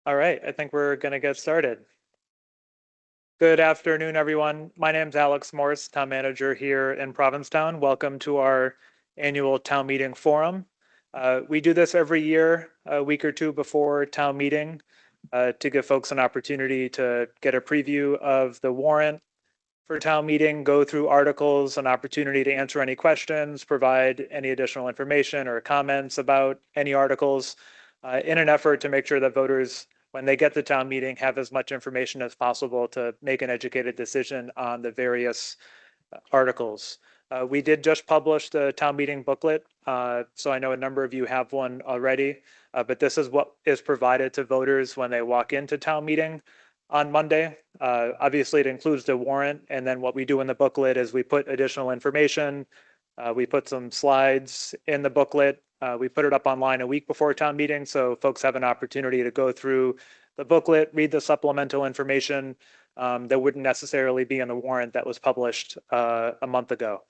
All right, I think we're going to get started. Good afternoon, everyone. My name is Alex Morse, town manager here in Provincetown. Welcome to our annual town meeting forum. We do this every year, a week or two before town meeting, to give folks an opportunity to get a preview of the warrant for town meeting, go through articles, an opportunity to answer any questions, provide any additional information or comments about any articles, in an effort to make sure that voters, when they get to town meeting, have as much information as possible to make an educated decision on the various articles. We did just publish the town meeting booklet, so I know a number of you have one already, but this is what is provided to voters when they walk into town meeting on Monday. Obviously, it includes the warrant, and then what we do in the booklet is we put additional information. We put some slides in the booklet. We put it up online a week before town meeting, so folks have an opportunity to go through the booklet, read the supplemental information that wouldn't necessarily be in the warrant that was published a month ago.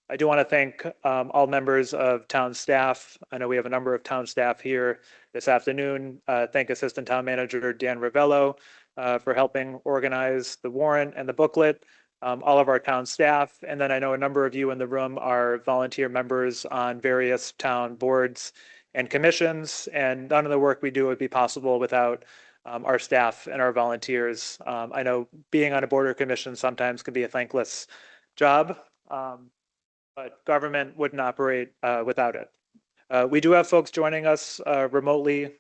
I do want to thank all members of town staff. I know we have a number of town staff here this afternoon. Thank Assistant Town Manager Dan Ravello for helping organize the warrant and the booklet. All of our town staff, and then I know a number of you in the room are volunteer members on various town boards and commissions, and none of the work we do would be possible without our staff and our volunteers. I know being on a board or commission sometimes can be a thankless job, but government wouldn't operate without it. We do have folks joining us remotely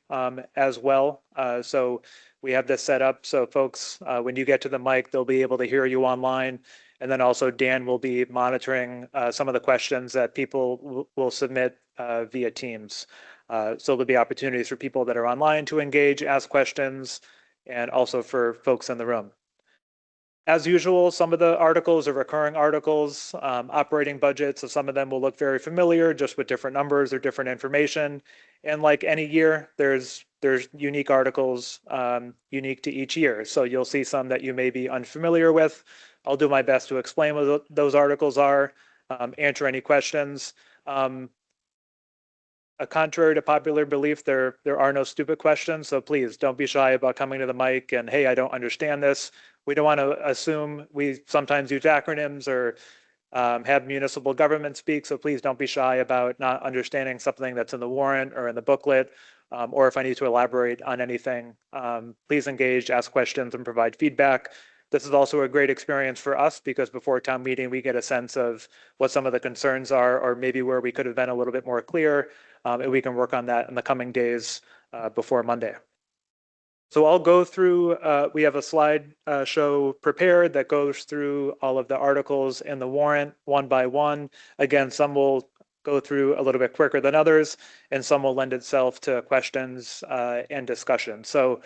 as well. So we have this set up so folks, when you get to the mic, they'll be able to hear you online. And then also Dan will be monitoring some of the questions that people will submit via Teams. So there'll be opportunities for people that are online to engage, ask questions, and also for folks in the room. As usual, some of the articles are recurring articles, operating budgets, so some of them will look very familiar, just with different numbers or different information. And like any year, there's unique articles unique to each year. So you'll see some that you may be unfamiliar with. I'll do my best to explain what those articles are, answer any questions. Contrary to popular belief, there are no stupid questions. So please don't be shy about coming to the mic and, hey, I don't understand this. We don't want to assume. We sometimes use acronyms or have municipal government speak. So please don't be shy about not understanding something that's in the warrant or in the booklet, or if I need to elaborate on anything, please engage, ask questions, and provide feedback. This is also a great experience for us because before town meeting, we get a sense of what some of the concerns are, or maybe where we could have been a little bit more clear. And we can work on that in the coming days before Monday. So I'll go through, we have a slide show prepared that goes through all of the articles in the warrant one by one. Again, some will go through a little bit quicker than others, and some will lend itself to questions and discussion. So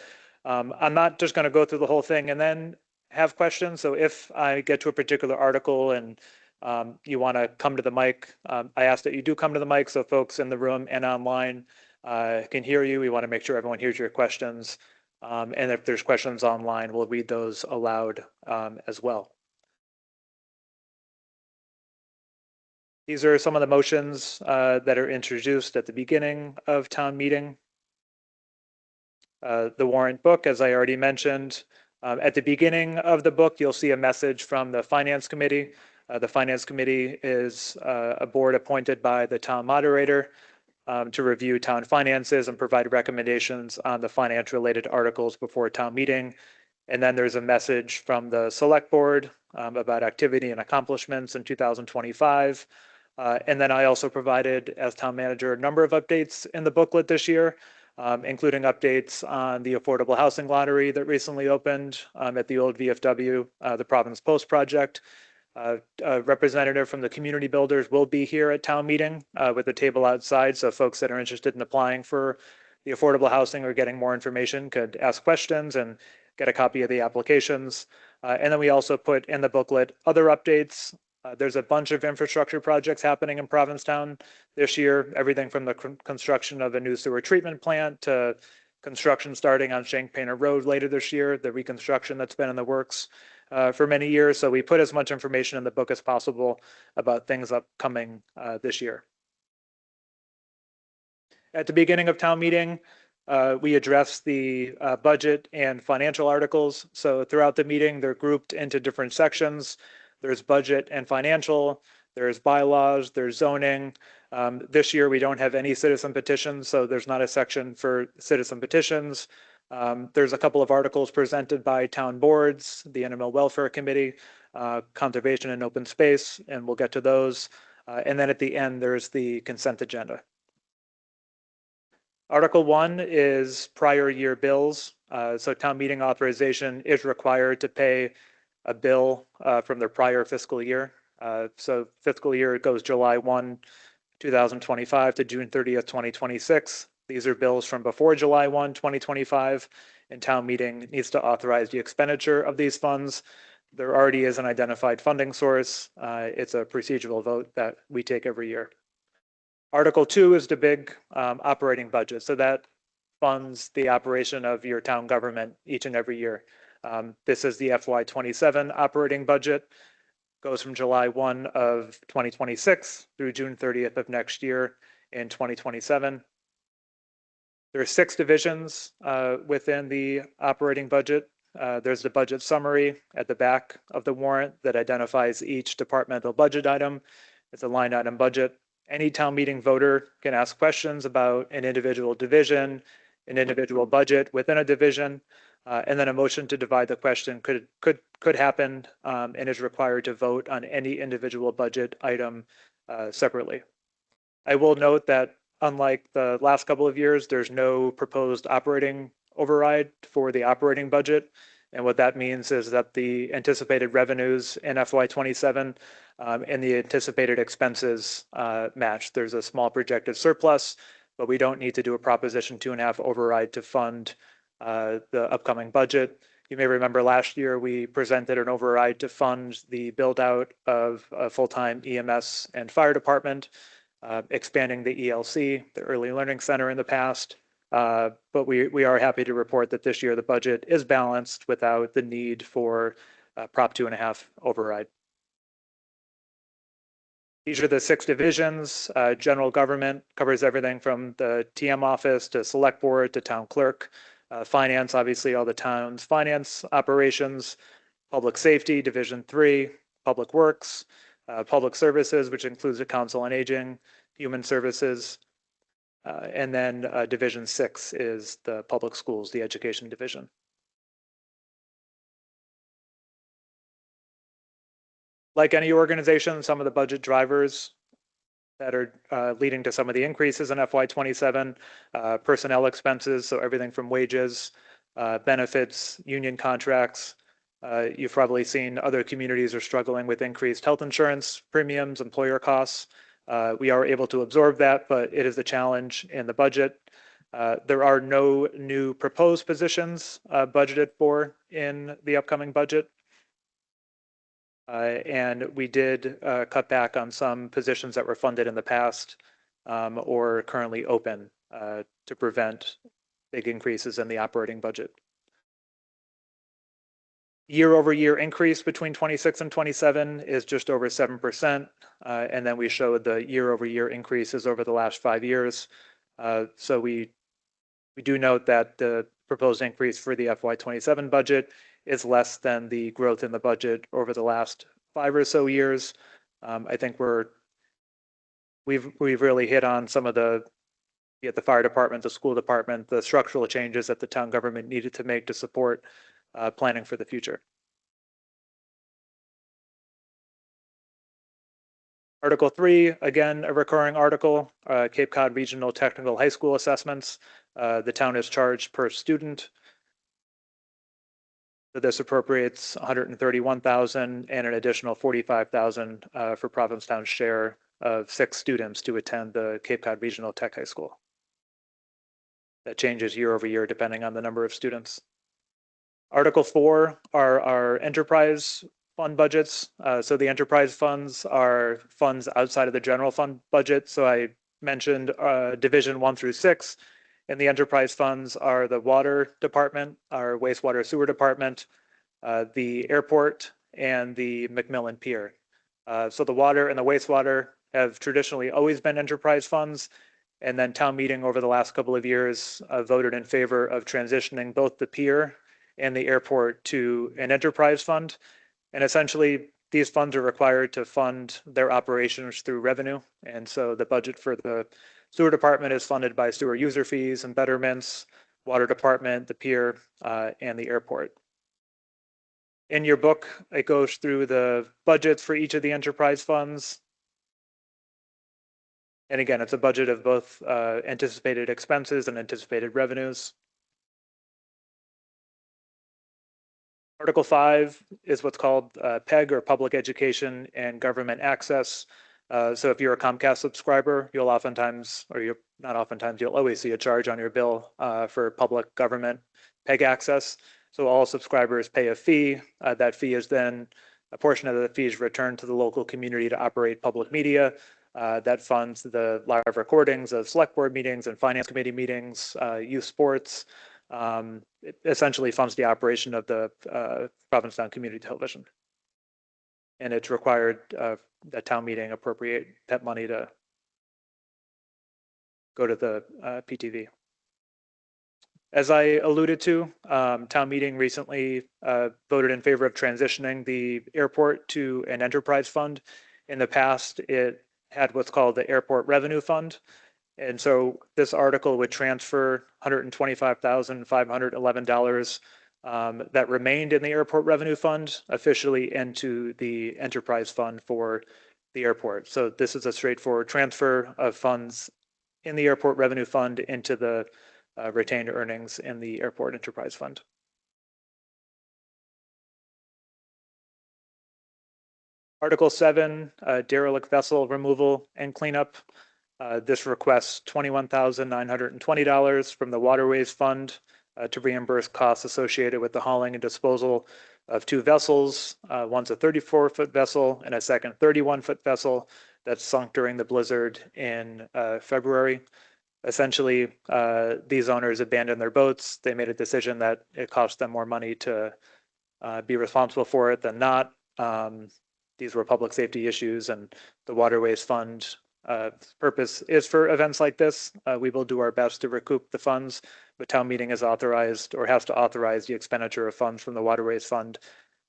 I'm not just going to go through the whole thing and then have questions. So if I get to a particular article and you want to come to the mic, I ask that you do come to the mic so folks in the room and online can hear you. We want to make sure everyone hears your questions. And if there's questions online, we'll read those aloud as well. These are some of the motions that are introduced at the beginning of town meeting. The warrant book, as I already mentioned, at the beginning of the book, you'll see a message from the Finance Committee. The Finance Committee is a board appointed by the town moderator to review town finances and provide recommendations on the finance-related articles before town meeting. And then there's a message from the Select Board about activity and accomplishments in 2025. And then I also provided, as town manager, a number of updates in the booklet this year, including updates on the affordable housing lottery that recently opened at the old VFW, the Province Post project. A representative from the community builders will be here at town meeting with a table outside, so folks that are interested in applying for the affordable housing or getting more information could ask questions and get a copy of the applications. And then we also put in the booklet other updates. There's a bunch of infrastructure projects happening in Provincetown this year, everything from the construction of a new sewer treatment plant to construction starting on Shank-Painter Road later this year, the reconstruction that's been in the works for many years. So we put as much information in the book as possible about things upcoming this year. At the beginning of town meeting, we address the budget and financial articles. So throughout the meeting, they're grouped into different sections. There's budget and financial, there's bylaws, there's zoning. This year, we don't have any citizen petitions, so there's not a section for citizen petitions. There's a couple of articles presented by town boards, the Animal Welfare Committee, Conservation and Open Space, and we'll get to those. And then at the end, there's the consent agenda. Article 1 is prior year bills. So town meeting authorization is required to pay a bill from their prior fiscal year. So fiscal year goes July 1, 2025 to June 30th, 2026. These are bills from before July 1, 2025, and town meeting needs to authorize the expenditure of these funds. There already is an identified funding source. It's a procedural vote that we take every year. Article 2 is the big operating budget. So that funds the operation of your town government each and every year. This is the FY27 operating budget. Goes from July 1 of 2026 through June 30th of next year in 2027. There are 6 divisions within the operating budget. There's the budget summary at the back of the warrant that identifies each departmental budget item. It's a line item budget. Any town meeting voter can ask questions about an individual division, an individual budget within a division, and then a motion to divide the question could happen and is required to vote on any individual budget item separately. I will note that unlike the last couple of years, there's no proposed operating override for the operating budget. And what that means is that the anticipated revenues in FY27 and the anticipated expenses match. There's a small projected surplus, but we don't need to do a Proposition 2.5 override to fund the upcoming budget. You may remember last year we presented an override to fund the build out of a full-time EMS and fire department, expanding the ELC, the Early Learning Center in the past. But we are happy to report that this year the budget is balanced without the need for Prop 2.5 override. These are the 6 divisions. General government covers everything from the TM office to select board to town clerk. Finance, obviously all the town's finance operations. Public safety, Division 3. Public works, public services, which includes the council on aging, human services. And then Division 6 is the public schools, the education division. Like any organization, some of the budget drivers that are leading to some of the increases in FY27, personnel expenses, so everything from wages, benefits, union contracts. You've probably seen other communities are struggling with increased health insurance premiums, employer costs. We are able to absorb that, but it is a challenge in the budget. There are no new proposed positions budgeted for in the upcoming budget. And we did cut back on some positions that were funded in the past or currently open to prevent big increases in the operating budget. Year-over-year increase between 26 and 27 is just over 7%. And then we showed the year-over-year increases over the last 5 years. So we do note that the proposed increase for the FY27 budget is less than the growth in the budget over the last 5 or so years. I think we've really hit on some of the fire department, the school department, the structural changes that the town government needed to make to support planning for the future. Article 3, again, a recurring article, Cape Cod Regional Technical High School assessments. The town is charged per student. So this appropriates $131,000 and an additional $45,000 for Provincetown's share of 6 students to attend the Cape Cod Regional Tech High School. That changes year over year depending on the number of students. Article 4 are our enterprise fund budgets. So the enterprise funds are funds outside of the general fund budget. So I mentioned Division 1 through 6. And the enterprise funds are the water department, our wastewater sewer department, the airport, and the McMillan Pier. So the water and the wastewater have traditionally always been enterprise funds. And then town meeting over the last couple of years voted in favor of transitioning both the pier and the airport to an enterprise fund. And essentially, these funds are required to fund their operations through revenue. And so the budget for the sewer department is funded by sewer user fees and betterments, water department, the pier, and the airport. In your book, it goes through the budgets for each of the enterprise funds. And again, it's a budget of both anticipated expenses and anticipated revenues. Article 5 is what's called PEG, or Public Education and Government Access. So if you're a Comcast subscriber, you'll oftentimes, or you're not oftentimes, you'll always see a charge on your bill for public government PEG access. So all subscribers pay a fee. That fee is then, a portion of the fee is returned to the local community to operate public media. That funds the live recordings of select board meetings and finance committee meetings, youth sports. It essentially funds the operation of the Provincetown Community Television. And it's required that town meeting appropriate that money to go to the PTV. As I alluded to, town meeting recently voted in favor of transitioning the airport to an enterprise fund. In the past, it had what's called the Airport Revenue Fund. And so this article would transfer $125,511 that remained in the Airport Revenue Fund officially into the enterprise fund for the airport. So this is a straightforward transfer of funds in the Airport Revenue Fund into the retained earnings in the Airport Enterprise Fund. Article 7, derelict vessel removal and cleanup. This requests $21,920 from the Waterways Fund to reimburse costs associated with the hauling and disposal of two vessels. One's a 34-foot vessel and a second 31-foot vessel that sunk during the blizzard in February. Essentially, these owners abandoned their boats. They made a decision that it cost them more money to be responsible for it than not. These were public safety issues, and the Waterways Fund purpose is for events like this. We will do our best to recoup the funds, but town meeting is authorized, or has to authorize, the expenditure of funds from the Waterways Fund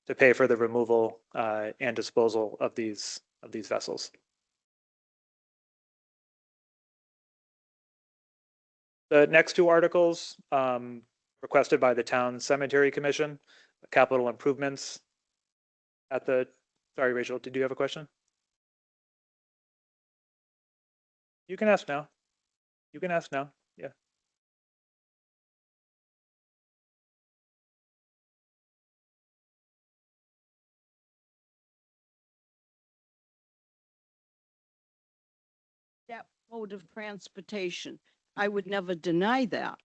to pay for the removal and disposal of these vessels. The next two articles requested by the town cemetery commission, capital improvements at the, sorry, Rachel, did you have a question? You can ask now. You can ask now. Yeah. That mode of transportation, I would never deny that.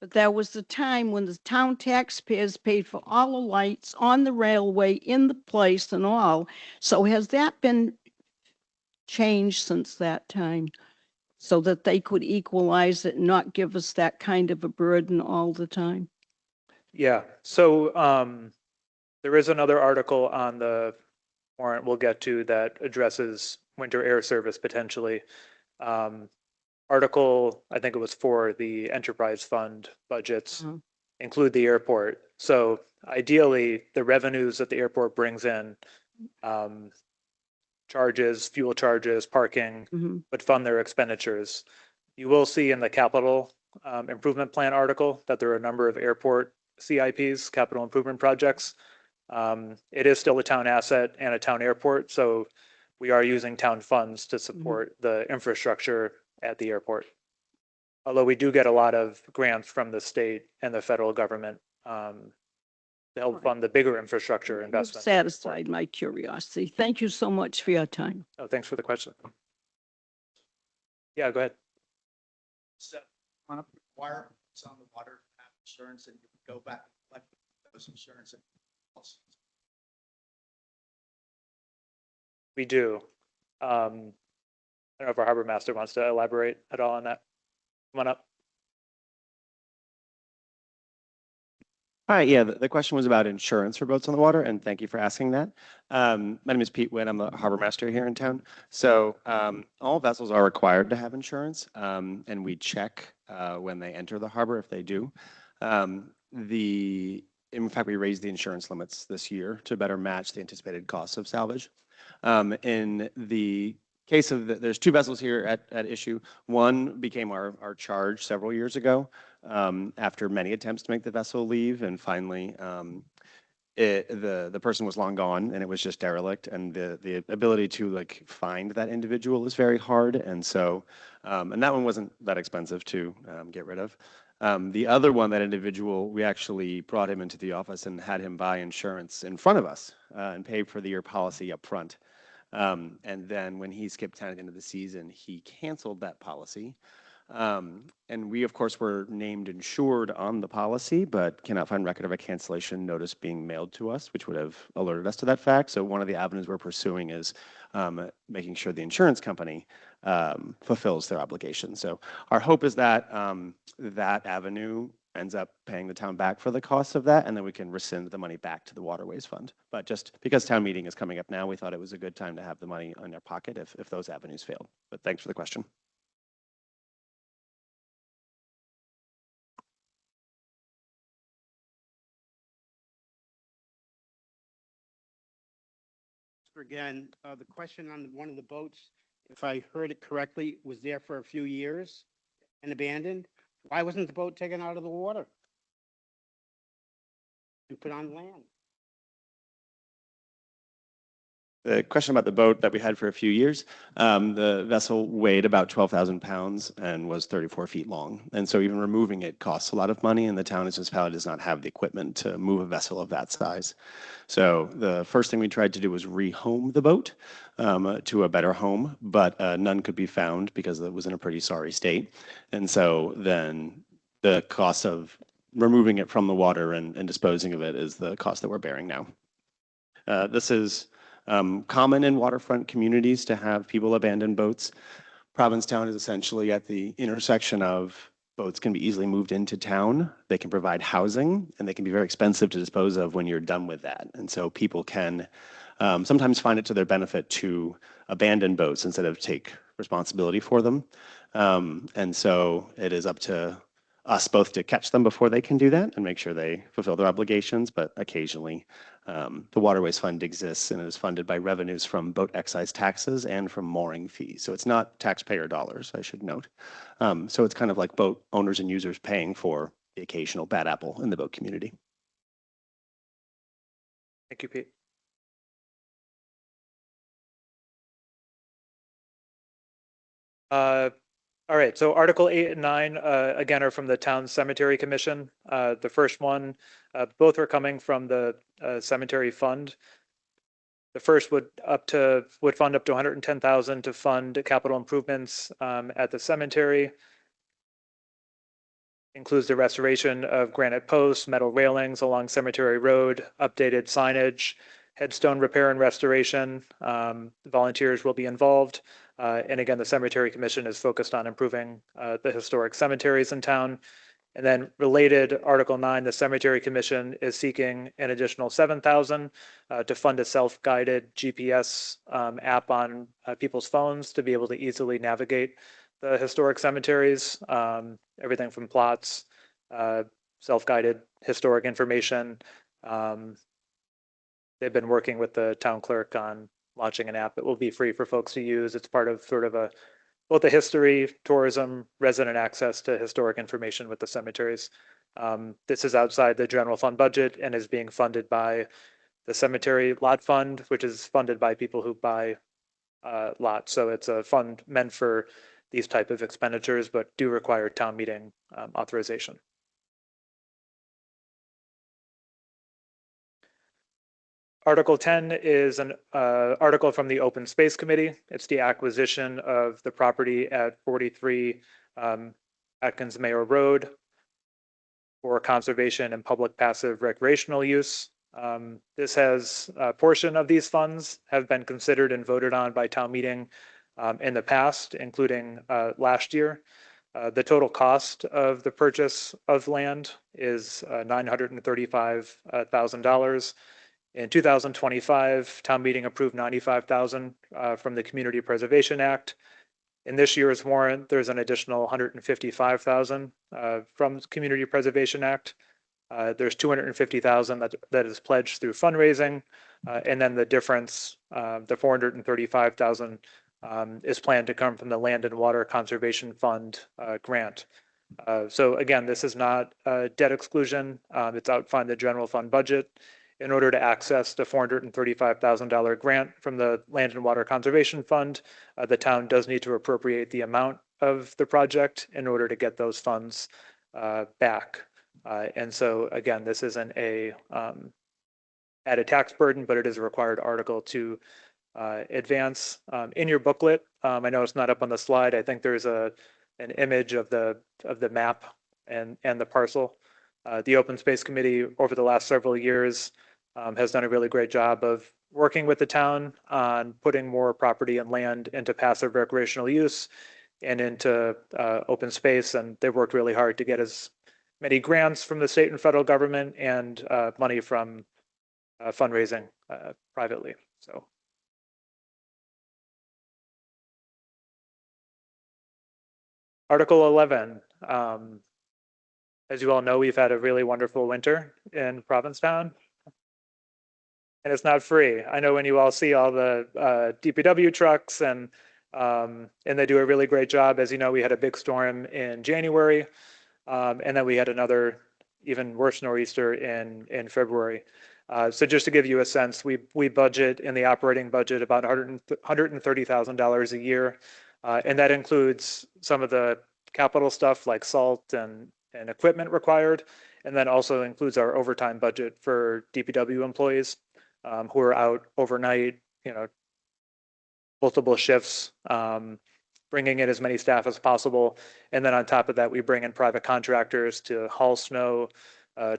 But there was the time when the town taxpayers paid for all the lights on the railway in the place and all. So has that been changed since that time so that they could equalize it and not give us that kind of a burden all the time? Yeah. So there is another article on the warrant we'll get to that addresses winter air service potentially. Article, I think it was for the enterprise fund budgets, include the airport. So ideally, the revenues that the airport brings in, charges, fuel charges, parking, would fund their expenditures. You will see in the capital improvement plan article that there are a number of airport CIPs, capital improvement projects. It is still a town asset and a town airport, so we are using town funds to support the infrastructure at the airport. Although we do get a lot of grants from the state and the federal government to help fund the bigger infrastructure investments. Satisfied my curiosity. Thank you so much for your time. Oh, thanks for the question. Yeah, go ahead. So on a requirements on the water insurance, and you go back and collect those insurance. We do. I don't know if our harbor master wants to elaborate at all on that. Come on up. All right, yeah, the question was about insurance for boats on the water, and thank you for asking that. My name is Pete Witt. I'm the harbor master here in town. So all vessels are required to have insurance, and we check when they enter the harbor if they do. In fact, we raised the insurance limits this year to better match the anticipated costs of salvage. In the case of there's two vessels here at issue. One became our charge several years ago after many attempts to make the vessel leave, and finally the person was long gone and it was just derelict, and the ability to like find that individual is very hard, and so and that one wasn't that expensive to get rid of. The other one, that individual, we actually brought him into the office and had him buy insurance in front of us and pay for the year policy up front. And then when he skipped town at the end of the season, he canceled that policy. And we, of course, were named insured on the policy, but cannot find record of a cancellation notice being mailed to us, which would have alerted us to that fact. So one of the avenues we're pursuing is making sure the insurance company fulfills their obligation. So our hope is that that avenue ends up paying the town back for the costs of that, and then we can rescind the money back to the Waterways Fund. But just because town meeting is coming up now, we thought it was a good time to have the money in our pocket if those avenues failed. But thanks for the question. Again, the question on one of the boats, if I heard it correctly, was there for a few years and abandoned. Why wasn't the boat taken out of the water and put on land? The question about the boat that we had for a few years, the vessel weighed about 12,000 pounds and was 34 feet long. And so even removing it costs a lot of money, and the town and municipality does not have the equipment to move a vessel of that size. So the first thing we tried to do was rehome the boat to a better home, but none could be found because it was in a pretty sorry state. And so then the cost of removing it from the water and disposing of it is the cost that we're bearing now. This is common in waterfront communities to have people abandon boats. Provincetown is essentially at the intersection of boats can be easily moved into town, they can provide housing, and they can be very expensive to dispose of when you're done with that. And so people can sometimes find it to their benefit to abandon boats instead of take responsibility for them. And so it is up to us both to catch them before they can do that and make sure they fulfill their obligations, but occasionally the Waterways Fund exists and is funded by revenues from boat excise taxes and from mooring fees. So it's not taxpayer dollars, I should note. So it's kind of like boat owners and users paying for the occasional bad apple in the boat community. Thank you, Pete. All right, so Article 8 and 9, again, are from the Town Cemetery Commission. The first one, both are coming from the cemetery fund. The first would fund up to $110,000 to fund capital improvements at the cemetery. Includes the restoration of granite posts, metal railings along Cemetery Road, updated signage, headstone repair and restoration. Volunteers will be involved. And again, the Cemetery Commission is focused on improving the historic cemeteries in town. And then related, Article 9, the Cemetery Commission is seeking an additional $7,000 to fund a self-guided GPS app on people's phones to be able to easily navigate the historic cemeteries, everything from plots, self-guided historic information. They've been working with the town clerk on launching an app that will be free for folks to use. It's part of sort of both the history, tourism, resident access to historic information with the cemeteries. This is outside the general fund budget and is being funded by the cemetery lot fund, which is funded by people who buy lots. So it's a fund meant for these type of expenditures, but do require town meeting authorization. Article 10 is an article from the Open Space Committee. It's the acquisition of the property at 43 Atkins Mayor Road for conservation and public passive recreational use. This has a portion of these funds have been considered and voted on by town meeting in the past, including last year. The total cost of the purchase of land is $935,000. In 2025, town meeting approved $95,000 from the Community Preservation Act. In this year's warrant, there's an additional $155,000 from Community Preservation Act. There's $250,000 that is pledged through fundraising, and then the difference, the $435,000, is planned to come from the Land and Water Conservation Fund grant. So again, this is not debt exclusion. It's outside the general fund budget. In order to access the $435,000 grant from the Land and Water Conservation Fund, the town does need to appropriate the amount of the project in order to get those funds back. And so again, this isn't a added tax burden, but it is a required article to advance. In your booklet, I know it's not up on the slide. I think there's an image of the map and the parcel. The Open Space Committee over the last several years has done a really great job of working with the town on putting more property and land into passive recreational use and into open space. And they've worked really hard to get as many grants from the state and federal government and money from fundraising privately. So. Article 11. As you all know, we've had a really wonderful winter in Provincetown. And it's not free. I know when you all see all the DPW trucks and they do a really great job. As you know, we had a big storm in January, and then we had another even worse nor'easter in February. So just to give you a sense, we budget in the operating budget about $130,000 a year, and that includes some of the capital stuff like salt and equipment required, and then also includes our overtime budget for DPW employees who are out overnight, multiple shifts, bringing in as many staff as possible. And then on top of that, we bring in private contractors to haul snow,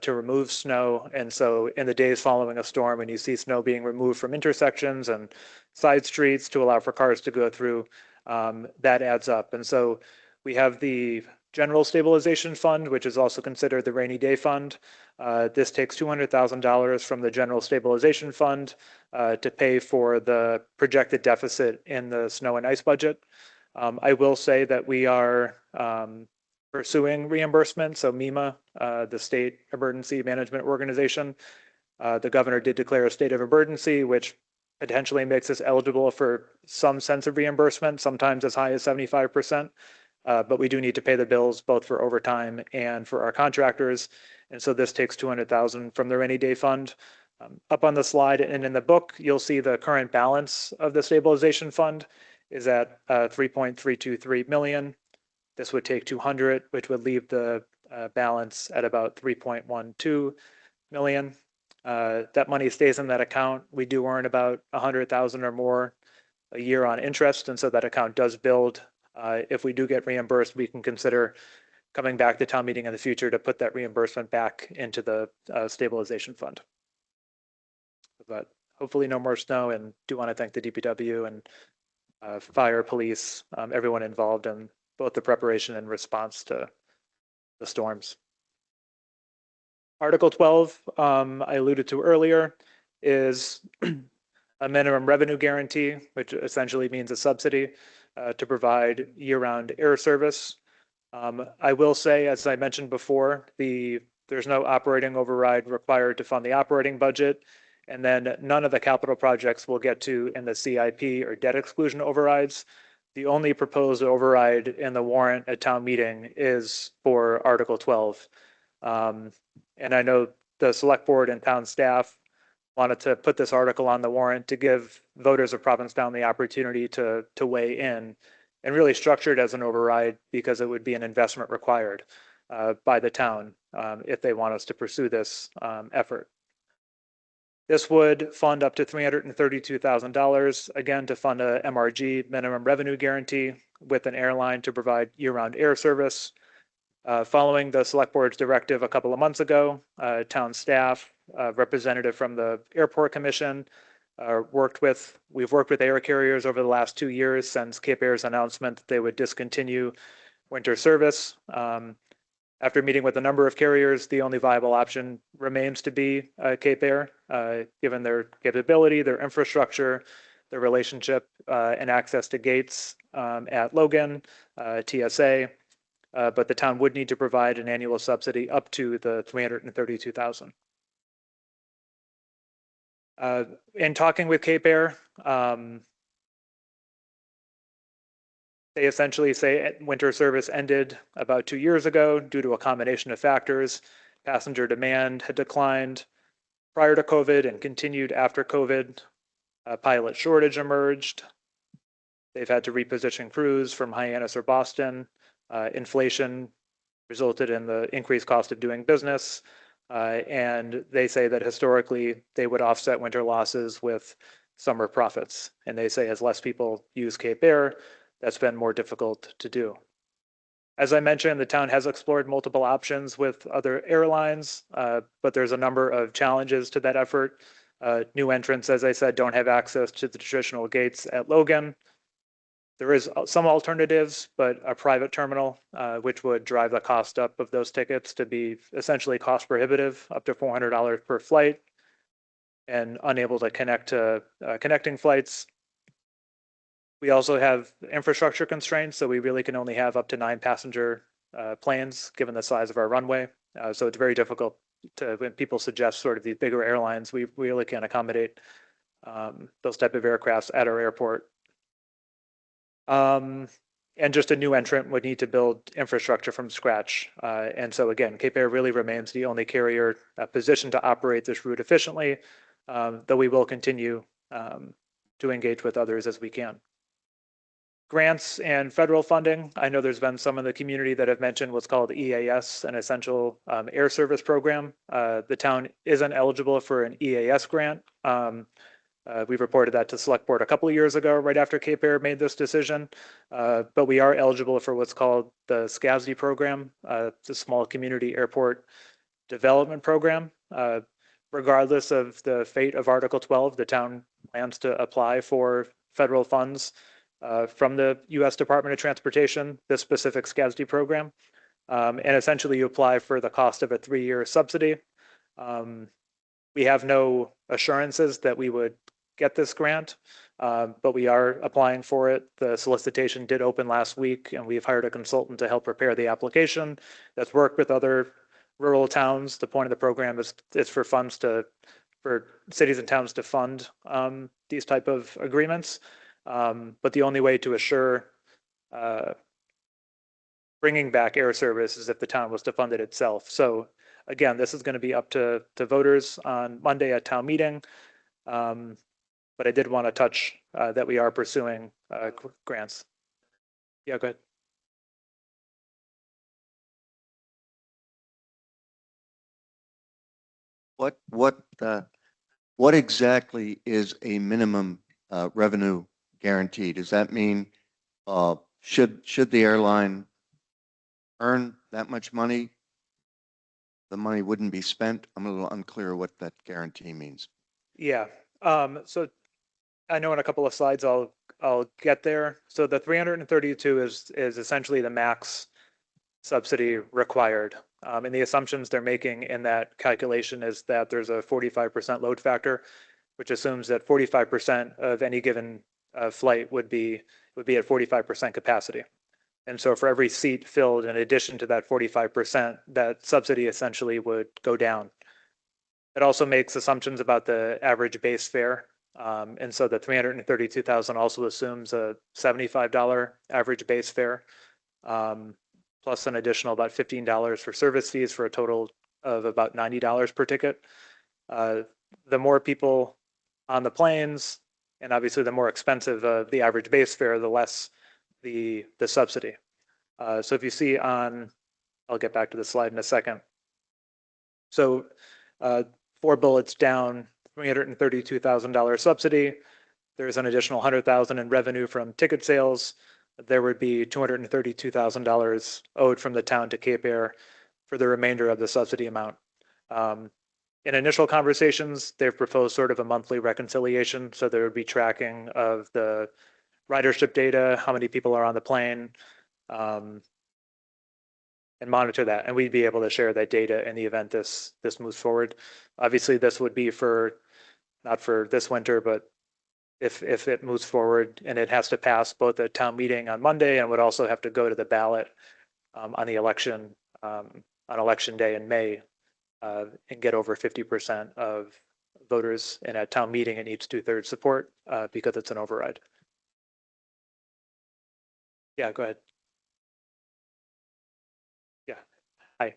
to remove snow. And so in the days following a storm, when you see snow being removed from intersections and side streets to allow for cars to go through, that adds up. And so we have the General Stabilization Fund, which is also considered the Rainy Day Fund. This takes $200,000 from the General Stabilization Fund to pay for the projected deficit in the snow and ice budget. I will say that we are pursuing reimbursement. So MEMA, the State Emergency Management Organization, the governor did declare a state of emergency, which potentially makes us eligible for some sense of reimbursement, sometimes as high as 75%. But we do need to pay the bills both for overtime and for our contractors. And so this takes $200,000 from the rainy day fund. Up on the slide and in the book, you'll see the current balance of the stabilization fund is at 3.323 million. This would take 200, which would leave the balance at about 3.12 million. That money stays in that account. We do earn about 100,000 or more a year on interest, and so that account does build. If we do get reimbursed, we can consider coming back to town meeting in the future to put that reimbursement back into the stabilization fund. But hopefully no more snow, and do want to thank the DPW and fire, police, everyone involved in both the preparation and response to the storms. Article 12, I alluded to earlier, is a minimum revenue guarantee, which essentially means a subsidy to provide year-round air service. I will say, as I mentioned before, there's no operating override required to fund the operating budget, and then none of the capital projects will get to in the CIP or debt exclusion overrides. The only proposed override in the warrant at town meeting is for Article 12. And I know the select board and town staff wanted to put this article on the warrant to give voters of Provincetown the opportunity to weigh in, and really structured as an override because it would be an investment required by the town if they want us to pursue this effort. This would fund up to $332,000, again, to fund a MRG, minimum revenue guarantee, with an airline to provide year-round air service. Following the select board's directive a couple of months ago, town staff, representative from the airport commission, we've worked with air carriers over the last 2 years since Cape Air's announcement that they would discontinue winter service. After meeting with a number of carriers, the only viable option remains to be Cape Air, given their capability, their infrastructure, their relationship and access to gates at Logan, TSA, but the town would need to provide an annual subsidy up to the $332,000. In talking with Cape Air, they essentially say winter service ended about 2 years ago due to a combination of factors. Passenger demand had declined prior to COVID and continued after COVID. A pilot shortage emerged. They've had to reposition crews from Hyannis or Boston. Inflation resulted in the increased cost of doing business. And they say that historically they would offset winter losses with summer profits. And they say as less people use Cape Air, that's been more difficult to do. As I mentioned, the town has explored multiple options with other airlines, but there's a number of challenges to that effort. New entrants, as I said, don't have access to the traditional gates at Logan. There is some alternatives, but a private terminal, which would drive the cost up of those tickets to be essentially cost prohibitive, up to $400 per flight, and unable to connect to connecting flights. We also have infrastructure constraints, so we really can only have up to 9 passenger planes given the size of our runway. So it's very difficult to, when people suggest sort of these bigger airlines, we really can't accommodate those type of aircrafts at our airport. And just a new entrant would need to build infrastructure from scratch. And so again, Cape Air really remains the only carrier positioned to operate this route efficiently, though we will continue to engage with others as we can. Grants and federal funding. I know there's been some in the community that have mentioned what's called EAS, an Essential Air Service Program. The town isn't eligible for an EAS grant. We reported that to Select Board a couple of years ago, right after Cape Air made this decision. But we are eligible for what's called the SCASD program, the Small Community Airport Development Program. Regardless of the fate of Article 12, the town plans to apply for federal funds from the U.S. Department of Transportation, this specific SCASD program. And essentially you apply for the cost of a 3-year subsidy. We have no assurances that we would get this grant, but we are applying for it. The solicitation did open last week, and we've hired a consultant to help prepare the application that's worked with other rural towns. The point of the program is for funds for cities and towns to fund these type of agreements. But the only way to assure bringing back air service is if the town was to fund it itself. So again, this is going to be up to voters on Monday at town meeting. But I did want to touch that we are pursuing grants. Yeah, go ahead. What exactly is a minimum revenue guarantee? Does that mean should the airline earn that much money, the money wouldn't be spent? I'm a little unclear what that guarantee means. Yeah. So I know in a couple of slides I'll get there. So the 332 is essentially the max subsidy required. And the assumptions they're making in that calculation is that there's a 45% load factor, which assumes that 45% of any given flight would be at 45% capacity. And so for every seat filled in addition to that 45%, that subsidy essentially would go down. It also makes assumptions about the average base fare. And so the 332,000 also assumes a $75 average base fare, plus an additional about $15 for service fees for a total of about $90 per ticket. The more people on the planes, and obviously the more expensive the average base fare, the less the subsidy. So if you see on, I'll get back to the slide in a second. So 4 bullets down, $332,000 subsidy. There's an additional $100,000 in revenue from ticket sales. There would be $232,000 owed from the town to Cape Air for the remainder of the subsidy amount. In initial conversations, they've proposed sort of a monthly reconciliation. So there would be tracking of the ridership data, how many people are on the plane, monitor that. And we'd be able to share that data in the event this moves forward. Obviously, this would be not for this winter, but if it moves forward, and it has to pass both a town meeting on Monday and would also have to go to the ballot on the election on election day in May and get over 50% of voters in a town meeting. It needs 2/3 support because it's an override. Yeah, go ahead. Yeah. Hi.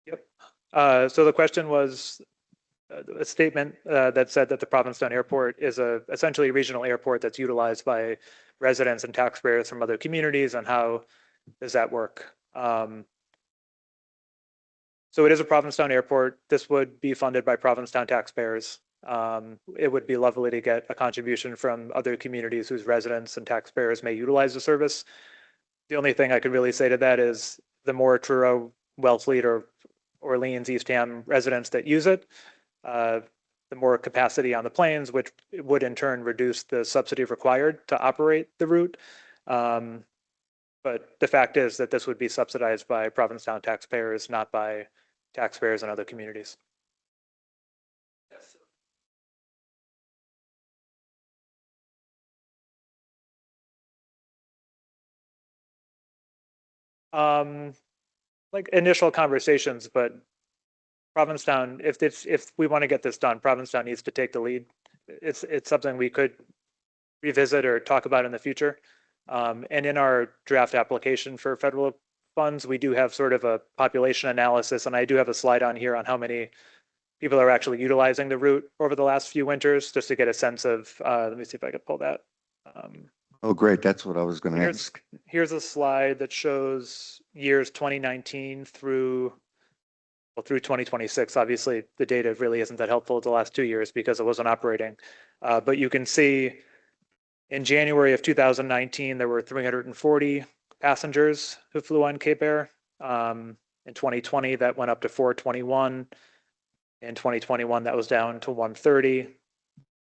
Yep. So the question was a statement that said that the Provincetown Airport is essentially a regional airport that's utilized by residents and taxpayers from other communities, and how does that work? So it is a Provincetown airport. This would be funded by Provincetown taxpayers. It would be lovely to get a contribution from other communities whose residents and taxpayers may utilize the service. The only thing I could really say to that is the more Truro, Wellfleet, or Orleans, Eastham residents that use it, the more capacity on the planes, which would in turn reduce the subsidy required to operate the route. But the fact is that this would be subsidized by Provincetown taxpayers, not by taxpayers in other communities. Like initial conversations, but Provincetown, if we want to get this done, Provincetown needs to take the lead. It's something we could revisit or talk about in the future. And in our draft application for federal funds, we do have sort of a population analysis, and I do have a slide on here on how many people are actually utilizing the route over the last few winters, just to get a sense of, let me see if I could pull that. Oh, great. That's what I was going to ask. Here's a slide that shows years 2019 through 2026. Obviously, the data really isn't that helpful the last 2 years because it wasn't operating. But you can see in January of 2019, there were 340 passengers who flew on Cape Air. In 2020, that went up to 421. In 2021, that was down to 130.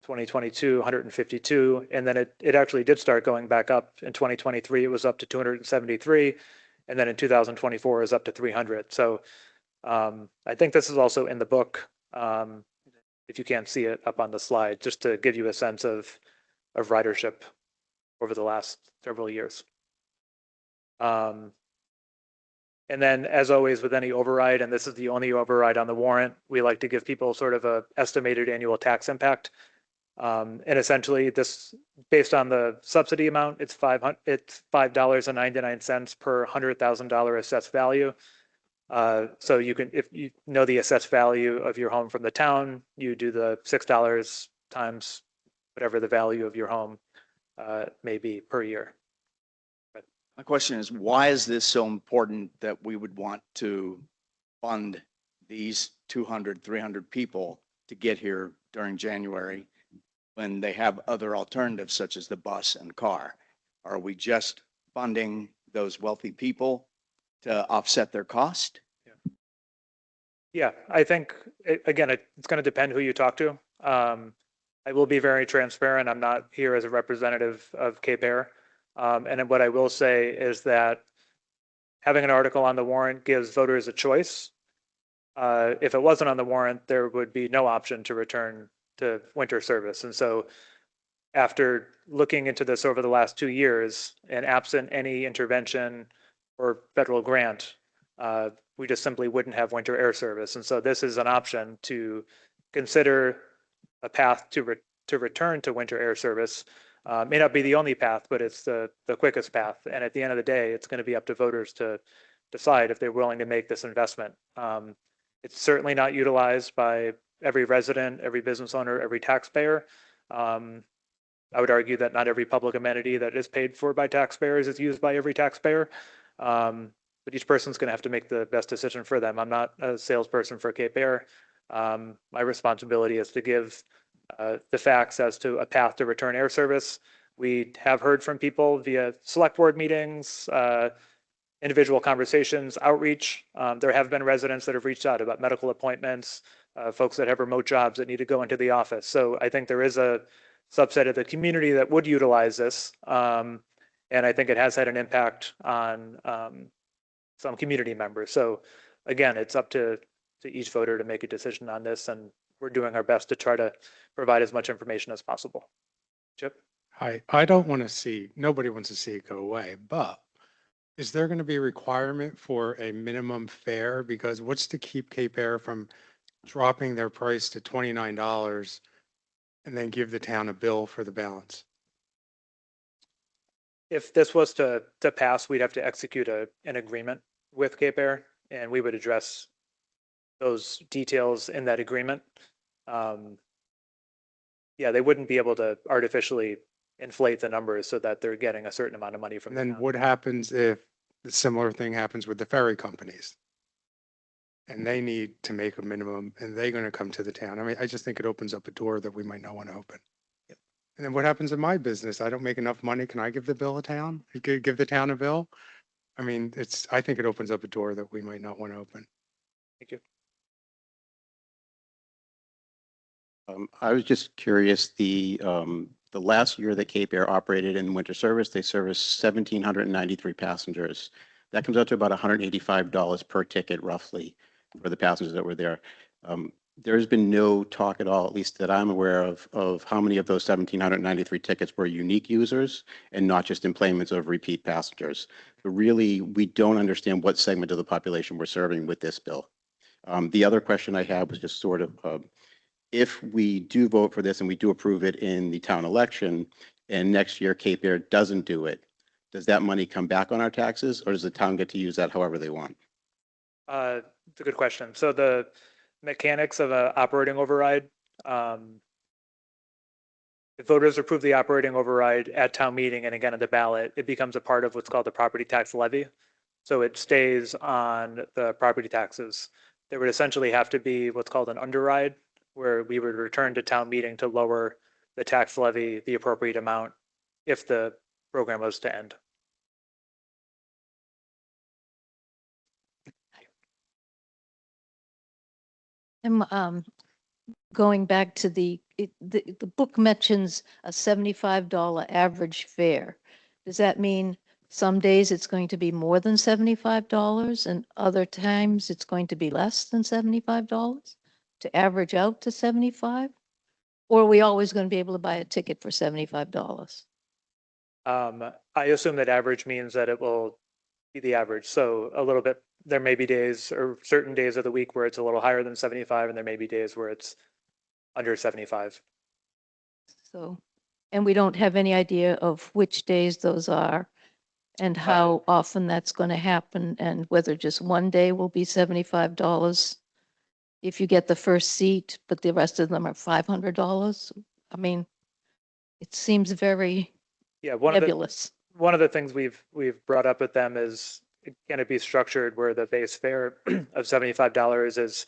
2022, 152. And then it actually did start going back up. In 2023, it was up to 273. And then in 2024, it was up to 300. So I think this is also in the book, if you can't see it up on the slide, just to give you a sense of ridership over the last several years. And then, as always, with any override, and this is the only override on the warrant, we like to give people sort of a estimated annual tax impact. And essentially, this, based on the subsidy amount, it's $5.99 per $100,000 assessed value. So you can, if you know the assessed value of your home from the town, you do the $6 times whatever the value of your home may be per year. My question is, why is this so important that we would want to fund these 200, 300 people to get here during January when they have other alternatives such as the bus and car? Are we just funding those wealthy people to offset their cost? Yeah, I think, again, it's going to depend who you talk to. I will be very transparent. I'm not here as a representative of Cape Air. And what I will say is that having an article on the warrant gives voters a choice. If it wasn't on the warrant, there would be no option to return to winter service. And so after looking into this over the last 2 years, and absent any intervention or federal grant, we just simply wouldn't have winter air service. And so this is an option to consider a path to return to winter air service. May not be the only path, but it's the quickest path. And at the end of the day, it's going to be up to voters to decide if they're willing to make this investment. It's certainly not utilized by every resident, every business owner, every taxpayer. I would argue that not every public amenity that is paid for by taxpayers is used by every taxpayer. But each person's going to have to make the best decision for them. I'm not a salesperson for Cape Air. My responsibility is to give the facts as to a path to return air service. We have heard from people via select board meetings, individual conversations, outreach. There have been residents that have reached out about medical appointments, folks that have remote jobs that need to go into the office. So I think there is a subset of the community that would utilize this. And I think it has had an impact on some community members. So again, it's up to each voter to make a decision on this, and we're doing our best to try to provide as much information as possible. Chip? I don't want to see, nobody wants to see it go away, but is there going to be a requirement for a minimum fare? Because what's to keep Cape Air from dropping their price to $29 and then give the town a bill for the balance? If this was to pass, we'd have to execute an agreement with Cape Air, and we would address those details in that agreement. Yeah, they wouldn't be able to artificially inflate the numbers so that they're getting a certain amount of money from And the then town. what happens if the similar thing happens with the ferry companies? And they need to make a minimum and they're going to come to the town. I mean, I just think it opens up a door that we might not want to open. Yep. And then what happens in my business? I don't make enough money. Can I give the bill a town? Give the town a bill? I mean, I think it opens up a door that we might not want to open. Thank you. I was just curious, the last year that Cape Air operated in winter service, they serviced 1,793 passengers. That comes out to about $185 per ticket roughly for the passengers that were there. There's been no talk at all, at least that I'm aware of how many of those 1,793 tickets were unique users and not just employments of repeat passengers. But really, we don't understand what segment of the population we're serving with this bill. The other question I had was just sort of, if we do vote for this and we do approve it in the town election and next year Cape Air doesn't do it, does that money come back on our taxes or does the town get to use that however they want? It's a good question. So the mechanics of an operating override, if voters approve the operating override at town meeting and again at the ballot, it becomes a part of what's called the property tax levy. So it stays on the property taxes. There would essentially have to be what's called an underride, where we would return to town meeting to lower the tax levy the appropriate amount if the program was to end. I'm going back to the book mentions a $75 average fare. Does that mean some days it's going to be more than $75 and other times it's going to be less than $75 to average out to 75? Or are we always going to be able to buy a ticket for $75? I assume that average means that it will be the average. So a little bit, there may be days or certain days of the week where it's a little higher than 75, and there may be days where it's under 75. So, and we don't have any idea of which days those are and how often that's going to happen and whether just one day will be $75 if you get the first seat, but the rest of them are $500. I mean, it seems very Yeah, nebulous. one of the things we've brought up with them is, can it be structured where the base fare of $75 is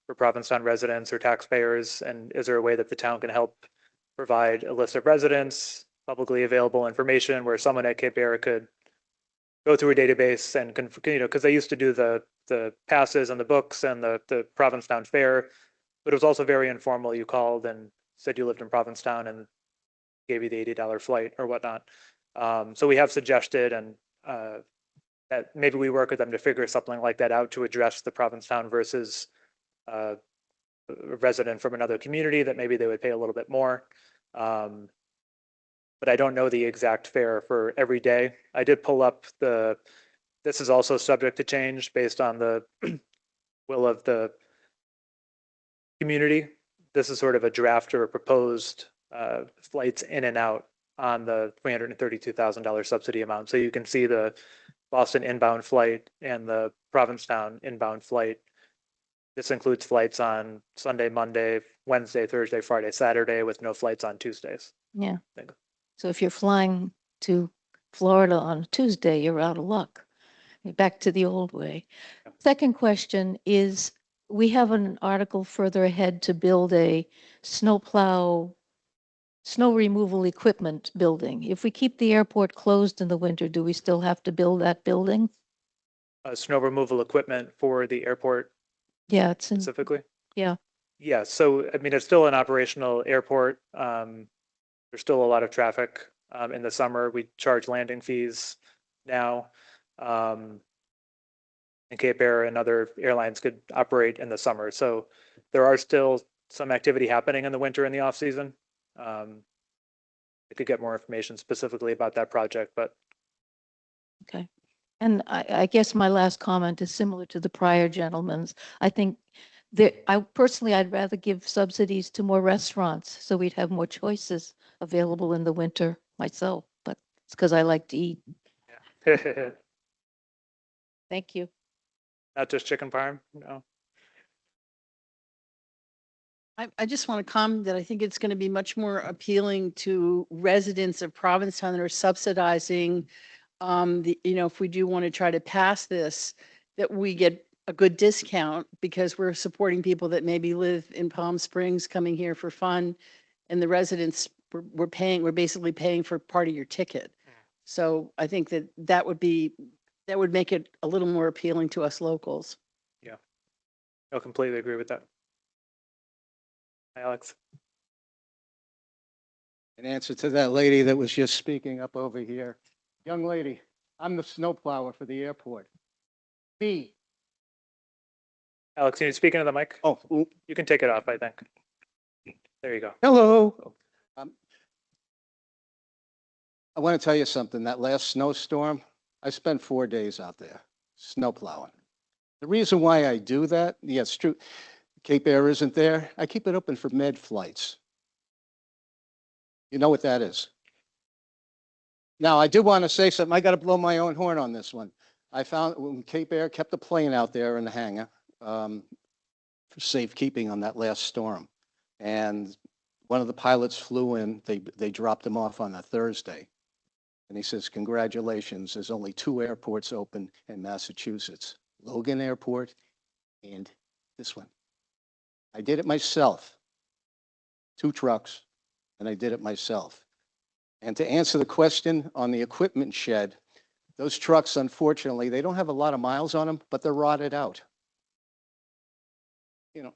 for Provincetown residents or taxpayers? And is there a way that the town can help provide a list of residents, publicly available information where someone at Cape Air could go through a database and, because they used to do the passes and the books and the Provincetown fare, but it was also very informal. You called and said you lived in Provincetown and gave you the $80 flight or whatnot. So we have suggested and that maybe we work with them to figure something like that out to address the Provincetown versus a resident from another community that maybe they would pay a little bit more. But I don't know the exact fare for every day. I did pull up this is also subject to change based on the will of the community. This is sort of a draft or a proposed flights in and out on the $332,000 subsidy amount. So you can see the Boston inbound flight and the Provincetown inbound flight. This includes flights on Sunday, Monday, Wednesday, Thursday, Friday, Saturday, with no flights on Tuesdays. Yeah. Thank you. So if you're flying to Florida on Tuesday, you're out of luck. You're back to the old way. Second question is, we have an article further ahead to build a snow removal equipment building. If we keep the airport closed in the winter, do we still have to build that building? snow removal equipment for the airport Yeah, it's in, specifically? yeah. Yeah, so I mean, it's still an operational airport. There's still a lot of traffic in the summer. We charge landing fees now. And Cape Air and other airlines could operate in the summer. So there are still some activity happening in the winter in the off season. I could get more information specifically about that project, but Okay. And I guess my last comment is similar to the prior gentleman's. I think that I'd rather give subsidies to more restaurants so we'd have more choices available in the winter myself, but it's because I like to eat. Thank you. not just chicken farm. No. I just want to comment that I think it's going to be much more appealing to residents of Provincetown that are subsidizing if we do want to try to pass this, that we get a good discount because we're supporting people that maybe live in Palm Springs coming here for fun. And the residents, we're basically paying for part of your ticket. So I think that would make it a little more appealing to us locals. Yeah. I completely agree with that. Alex. In answer to that lady that was just speaking up over here, young lady, I'm the snowplower for the airport. B. Alex, can you speak into the mic? Oh, ooh, You can take it off, I think. There you go. hello. I want to tell you something. That last snowstorm, I spent 4 days out there snow plowing. The reason why I do that, yeah, it's true. Cape Air isn't there. I keep it open for med flights. You know what that is? Now, I do want to say something. I got to blow my own horn on this one. I found when Cape Air kept the plane out there in the hangar for safekeeping on that last storm. And one of the pilots flew in. They dropped him off on a Thursday. And he says, congratulations, there's only 2 airports open in Massachusetts, Logan Airport and this one. I did it myself, 2 trucks, and I did it myself. And to answer the question on the equipment shed, those trucks, unfortunately, they don't have a lot of miles on them, but they're rotted out. You know,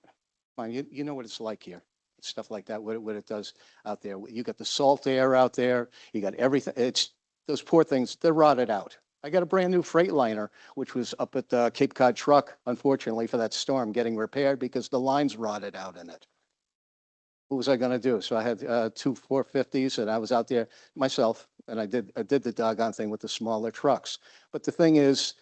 you know what it's like here, stuff like that, what it does out there. You got the salt air out there, you got everything. Those poor things, they're rotted out. I got a brand new Freightliner, which was up at the Cape Cod truck, unfortunately for that storm, getting repaired because the lines rotted out in it. What was I going to do? So I had 2 450s and I was out there myself and I did the doggone thing with the smaller trucks. But the thing is,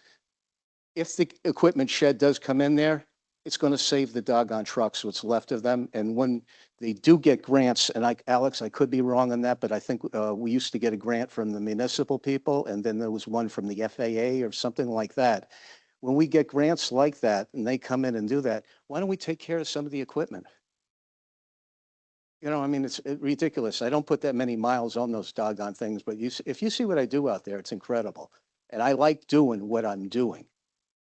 if the equipment shed does come in there, it's going to save the doggone trucks, what's left of them. And when they do get grants, and Alex, I could be wrong on that, but I think we used to get a grant from the municipal people, and then there was one from the FAA or something like that. When we get grants like that, and they come in and do that, why don't we take care of some of the equipment? You know, I mean, it's ridiculous. I don't put that many miles on those doggone things, but if you see what I do out there, it's incredible. And I like doing what I'm doing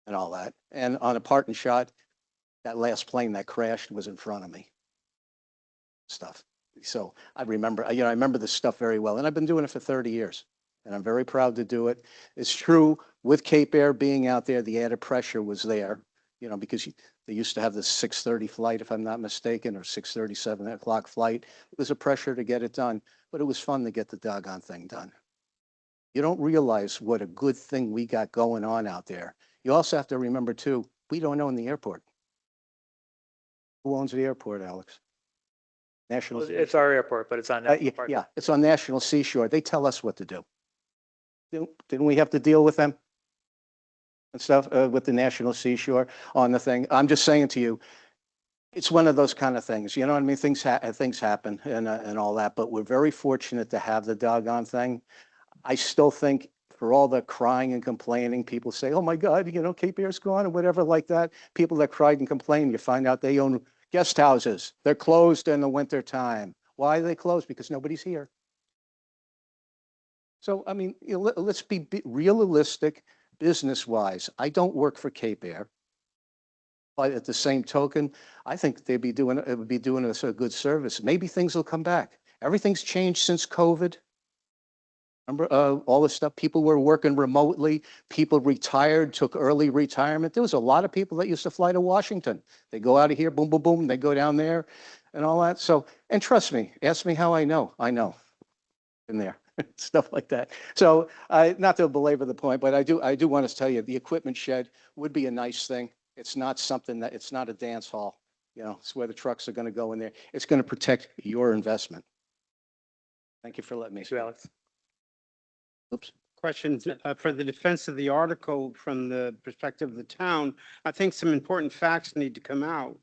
and all that. And on a parting shot, that last plane that crashed was in front of me. Stuff. So I remember, I remember this stuff very well. And I've been doing it for 30 years. And I'm very proud to do it. It's true, with Cape Air being out there, the added pressure was there, because they used to have this 6:30 flight, if I'm not mistaken, or 6:30, 7 o'clock flight. It was a pressure to get it done, but it was fun to get the doggone thing done. You don't realize what a good thing we got going on out there. You also have to remember too, we don't own the airport. Who owns the airport, Alex? National. Well, it's our airport, but it's on national park. Yeah, it's on National Seashore. They tell us what to do. Didn't we have to deal with them and stuff with the National Seashore on the thing? I'm just saying to you, it's one of those kind of things. You know what I mean? Things happen and all that, but we're very fortunate to have the doggone thing. I still think for all the crying and complaining, people say, oh my God, Cape Air's gone or whatever like that. People that cried and complained, you find out they own guest houses. They're closed in the winter time. Why are they closed? Because nobody's here. So, I mean, let's be realistic business-wise. I don't work for Cape Air. But at the same token, I think it would be doing us a good service. Maybe things will come back. Everything's changed since COVID. Remember, all the stuff, people were working remotely, people retired, took early retirement. There was a lot of people that used to fly to Washington. They go out of here, boom, boom, boom, they go down there and all that. So, and trust me, ask me how I know. In there, stuff like that. So, not to belabor the point, but I do want to tell you, the equipment shed would be a nice thing. It's not something that, it's not a dance hall. You know, it's where the trucks are going to go in there. It's going to protect your investment. Thank you for letting me Thank you, speak. Alex. Oops. Question for the defense of the article from the perspective of the town. I think some important facts need to come out.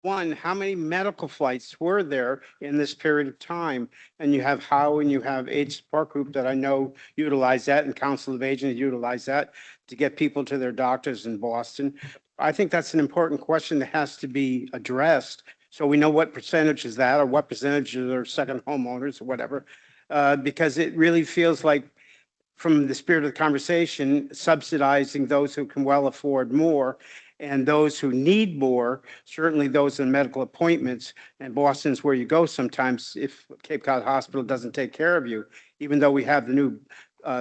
One, how many medical flights were there in this period of time? And you have Howe and you have Age Support Group that I know utilize that, and Council of Agents utilize that to get people to their doctors in Boston. I think that's an important question that has to be addressed. So we know what percentage is that, or what percentage are second homeowners or whatever. Because it really feels like, from the spirit of the conversation, subsidizing those who can well afford more, and those who need more, certainly those in medical appointments. And Boston's where you go sometimes if Cape Cod Hospital doesn't take care of you. Even though we have the new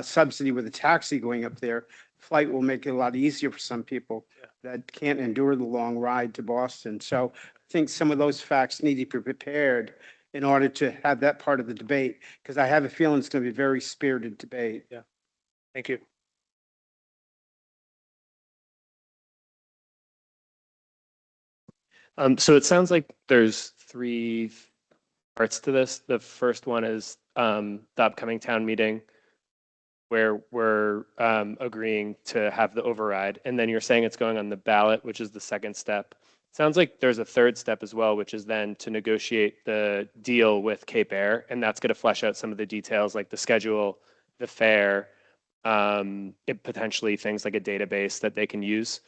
subsidy with the taxi going up there, flight will make it a lot easier for some people that can't endure the long ride to Boston. So I think some of those facts need to be prepared in order to have that part of the debate, because I have a feeling it's going to be a very spirited debate. Yeah. Thank you. So it sounds like there's three parts to this. The first one is the upcoming town meeting where we're agreeing to have the override. And then you're saying it's going on the ballot, which is the second step. Sounds like there's a third step as well, which is then to negotiate the deal with Cape Air. And that's going to flesh out some of the details like the schedule, the fare, potentially things like a database that they can use.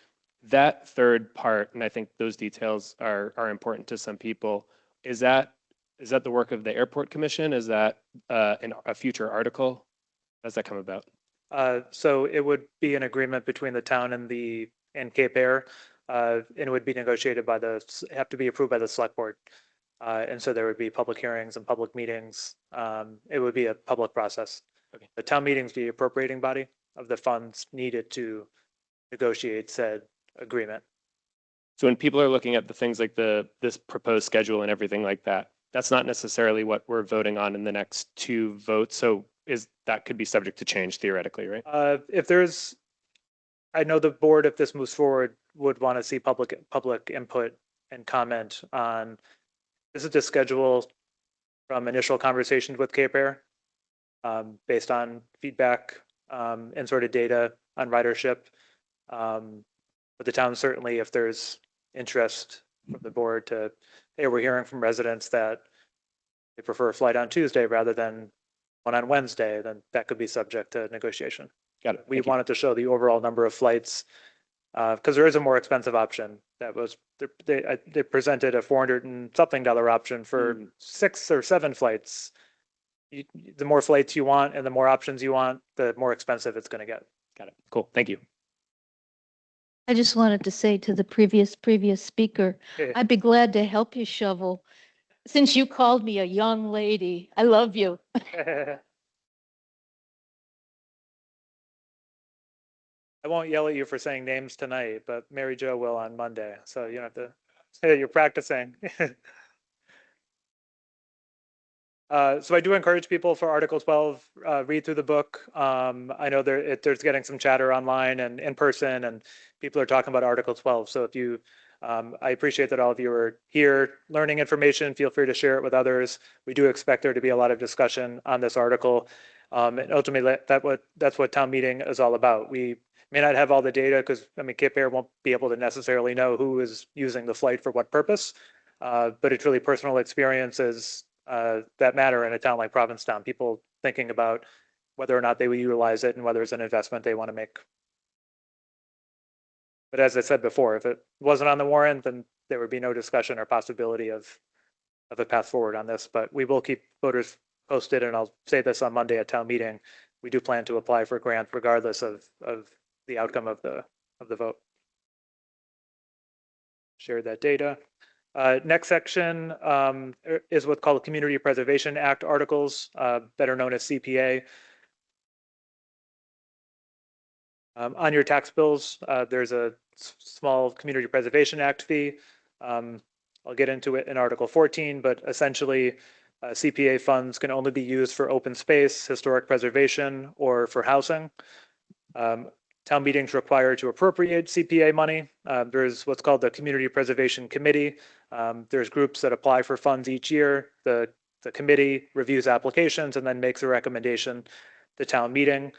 That third part, and I think those details are important to some people, is that the work of the airport commission? Is that a future article? How does that come about? So it would be an agreement between the town and Cape Air, and it would be negotiated have to be approved by the select board. And so there would be public hearings and public meetings. It would be a public process. Okay. The town meeting's the appropriating body of the funds needed to negotiate said agreement. So when people are looking at the things like this proposed schedule and everything like that, that's not necessarily what we're voting on in the next two votes. So that could be subject to change theoretically, right? I know the board, if this moves forward, would want to see public input and comment on, this is the schedule from initial conversations with Cape Air, based on feedback and sort of data on ridership. But the town certainly, if there's interest from the board to, hey, we're hearing from residents that they prefer a flight on Tuesday rather than one on Wednesday, then that could be subject to negotiation. Got it. We wanted to show the overall number of flights because there is a more expensive option that was, they presented a $400 and something option for 6 or 7 flights. The more flights you want and the more options you want, the more expensive it's going to get. Got it. Cool. Thank you. I just wanted to say to the previous speaker, Okay. I'd be glad to help you shovel. Since you called me a young lady, I love you. I won't yell at you for saying names tonight, but Mary Jo will on Monday. So you don't have to say that you're practicing. So I do encourage people for Article 12, read through the book. I know there's getting some chatter online and in person, and people are talking about Article 12. So if you, I appreciate that all of you are here learning information. Feel free to share it with others. We do expect there to be a lot of discussion on this article. And ultimately, that's what town meeting is all about. We may not have all the data because, I mean, Cape Air won't be able to necessarily know who is using the flight for what purpose, but it's really personal experiences that matter in a town like Provincetown. People thinking about whether or not they will utilize it and whether it's an investment they want to make. But as I said before, if it wasn't on the warrant, then there would be no discussion or possibility of a path forward on this. But we will keep voters posted, and I'll say this on Monday at town meeting. We do plan to apply for grants regardless of the outcome of the vote. Share that data. Next section is what's called Community Preservation Act articles, better known as CPA. On your tax bills, there's a small Community Preservation Act fee. I'll get into it in Article 14, but essentially CPA funds can only be used for open space, historic preservation, or for housing. Town meetings required to appropriate CPA money. There's what's called the Community Preservation Committee. There's groups that apply for funds each year. The committee reviews applications and then makes a recommendation to town meeting.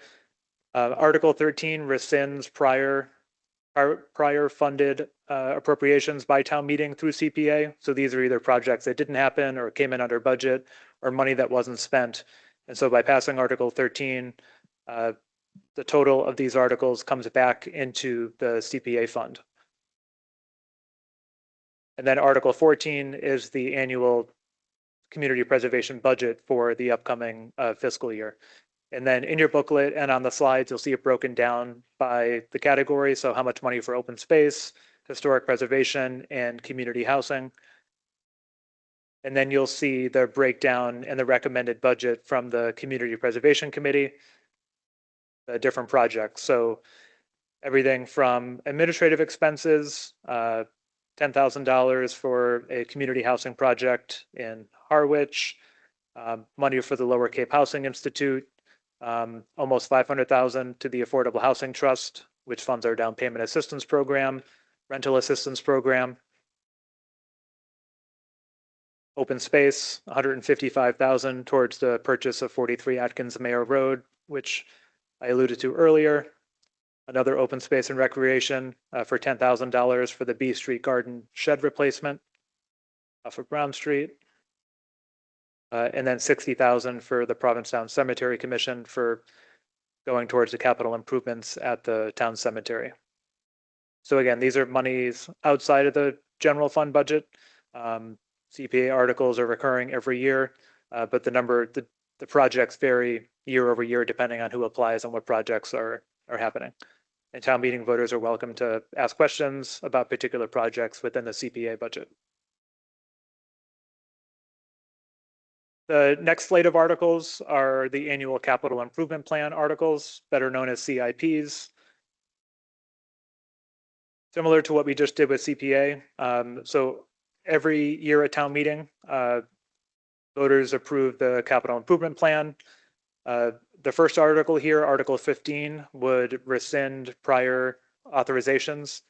Article 13 rescinds prior funded appropriations by town meeting through CPA. So these are either projects that didn't happen or came in under budget or money that wasn't spent. And so by passing Article 13, the total of these articles comes back into the CPA fund. And then Article 14 is the annual community preservation budget for the upcoming fiscal year. And then in your booklet and on the slides, you'll see it broken down by the category. So how much money for open space, historic preservation, and community housing. And then you'll see the breakdown and the recommended budget from the Community Preservation Committee, the different projects. So everything from administrative expenses, $10,000 for a community housing project in Harwich, money for the Lower Cape Housing Institute, almost $500,000 to the Affordable Housing Trust, which funds our down payment assistance program, rental assistance program. Open space, $155,000 towards the purchase of 43 Atkins Mayor Road, which I alluded to earlier. Another open space and recreation for $10,000 for the B Street Garden shed replacement off of Brown Street. And then $60,000 for the Provincetown Cemetery Commission for going towards the capital improvements at the town cemetery. So again, these are monies outside of the general fund budget. CPA articles are recurring every year, but the projects vary year over year depending on who applies and what projects are happening. And town meeting voters are welcome to ask questions about particular projects within the CPA budget. The next slate of articles are the annual capital improvement plan articles, better known as CIPs. Similar to what we just did with CPA. So every year at town meeting, voters approve the capital improvement plan. The first article here, Article 15, would rescind prior authorizations.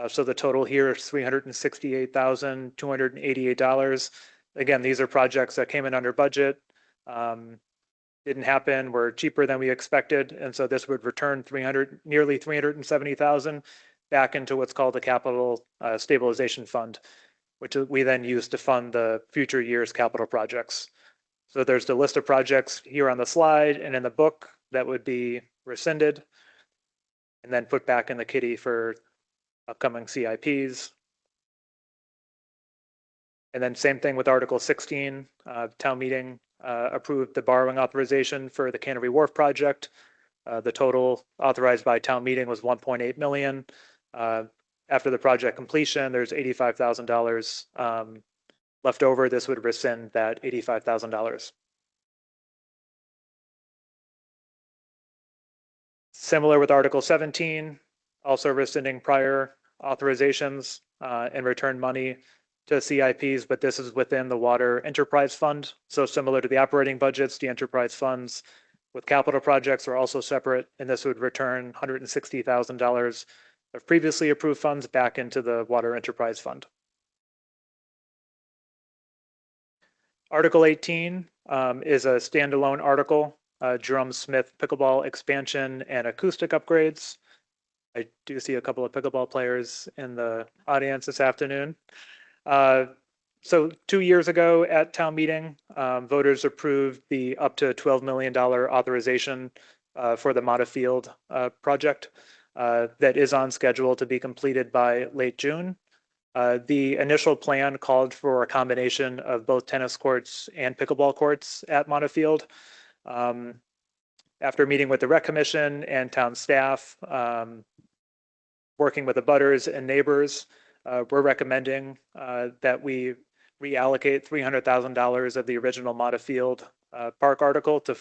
So the total here is $368,288. Again, these are projects that came in under budget, didn't happen, were cheaper than we expected. And so this would return nearly $370,000 back into what's called the capital stabilization fund, which we then use to fund the future year's capital projects. So there's the list of projects here on the slide and in the book that would be rescinded and then put back in the kitty for upcoming CIPs. And then same thing with Article 16, town meeting approved the borrowing authorization for the Cannery Wharf project. The total authorized by town meeting was $1.8 million. After the project completion, there's $85,000 left over. This would rescind that $85,000. Similar with Article 17, also rescinding prior authorizations and return money to CIPs, but this is within the Water Enterprise Fund. So similar to the operating budgets, the enterprise funds with capital projects are also separate, and this would return $160,000 of previously approved funds back into the Water Enterprise Fund. Article 18 is a standalone article, Jerome Smith pickleball expansion and acoustic upgrades. I do see a couple of pickleball players in the audience this afternoon. So 2 years ago at town meeting, voters approved the up to $12 million authorization for the Mata Field project that is on schedule to be completed by late June. The initial plan called for a combination of both tennis courts and pickleball courts at Mata Field. After meeting with the Rec Commission and town staff, working with the butters and neighbors, we're recommending that we reallocate $300,000 of the original Mata Field park article to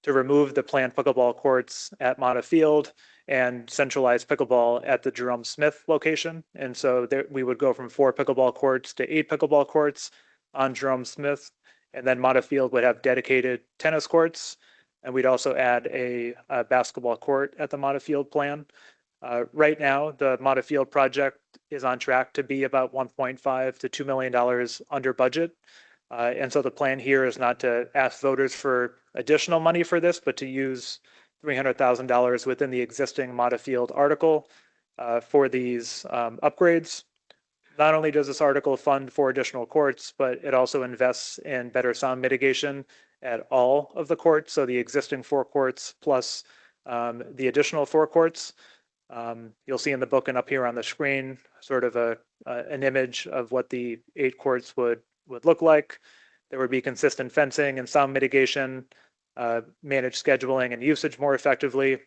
remove the planned pickleball courts at Mata Field and centralized pickleball at the Jerome Smith location. And so there, we would go from 4 pickleball courts to 8 pickleball courts on Jerome Smith. And then Mata Field would have dedicated tennis courts. And we'd also add a basketball court at the Mata Field plan. Right now, the Mata Field project is on track to be about $1.5 to $2 million under budget. And so the plan here is not to ask voters for additional money for this, but to use $300,000 within the existing Mata Field article for these upgrades. Not only does this article fund 4 additional courts, but it also invests in better sound mitigation at all of the courts. So the existing 4 courts plus the additional 4 courts. You'll see in the book and up here on the screen sort of an image of what the 8 courts would look like. There would be consistent fencing and sound mitigation, manage scheduling and usage more effectively,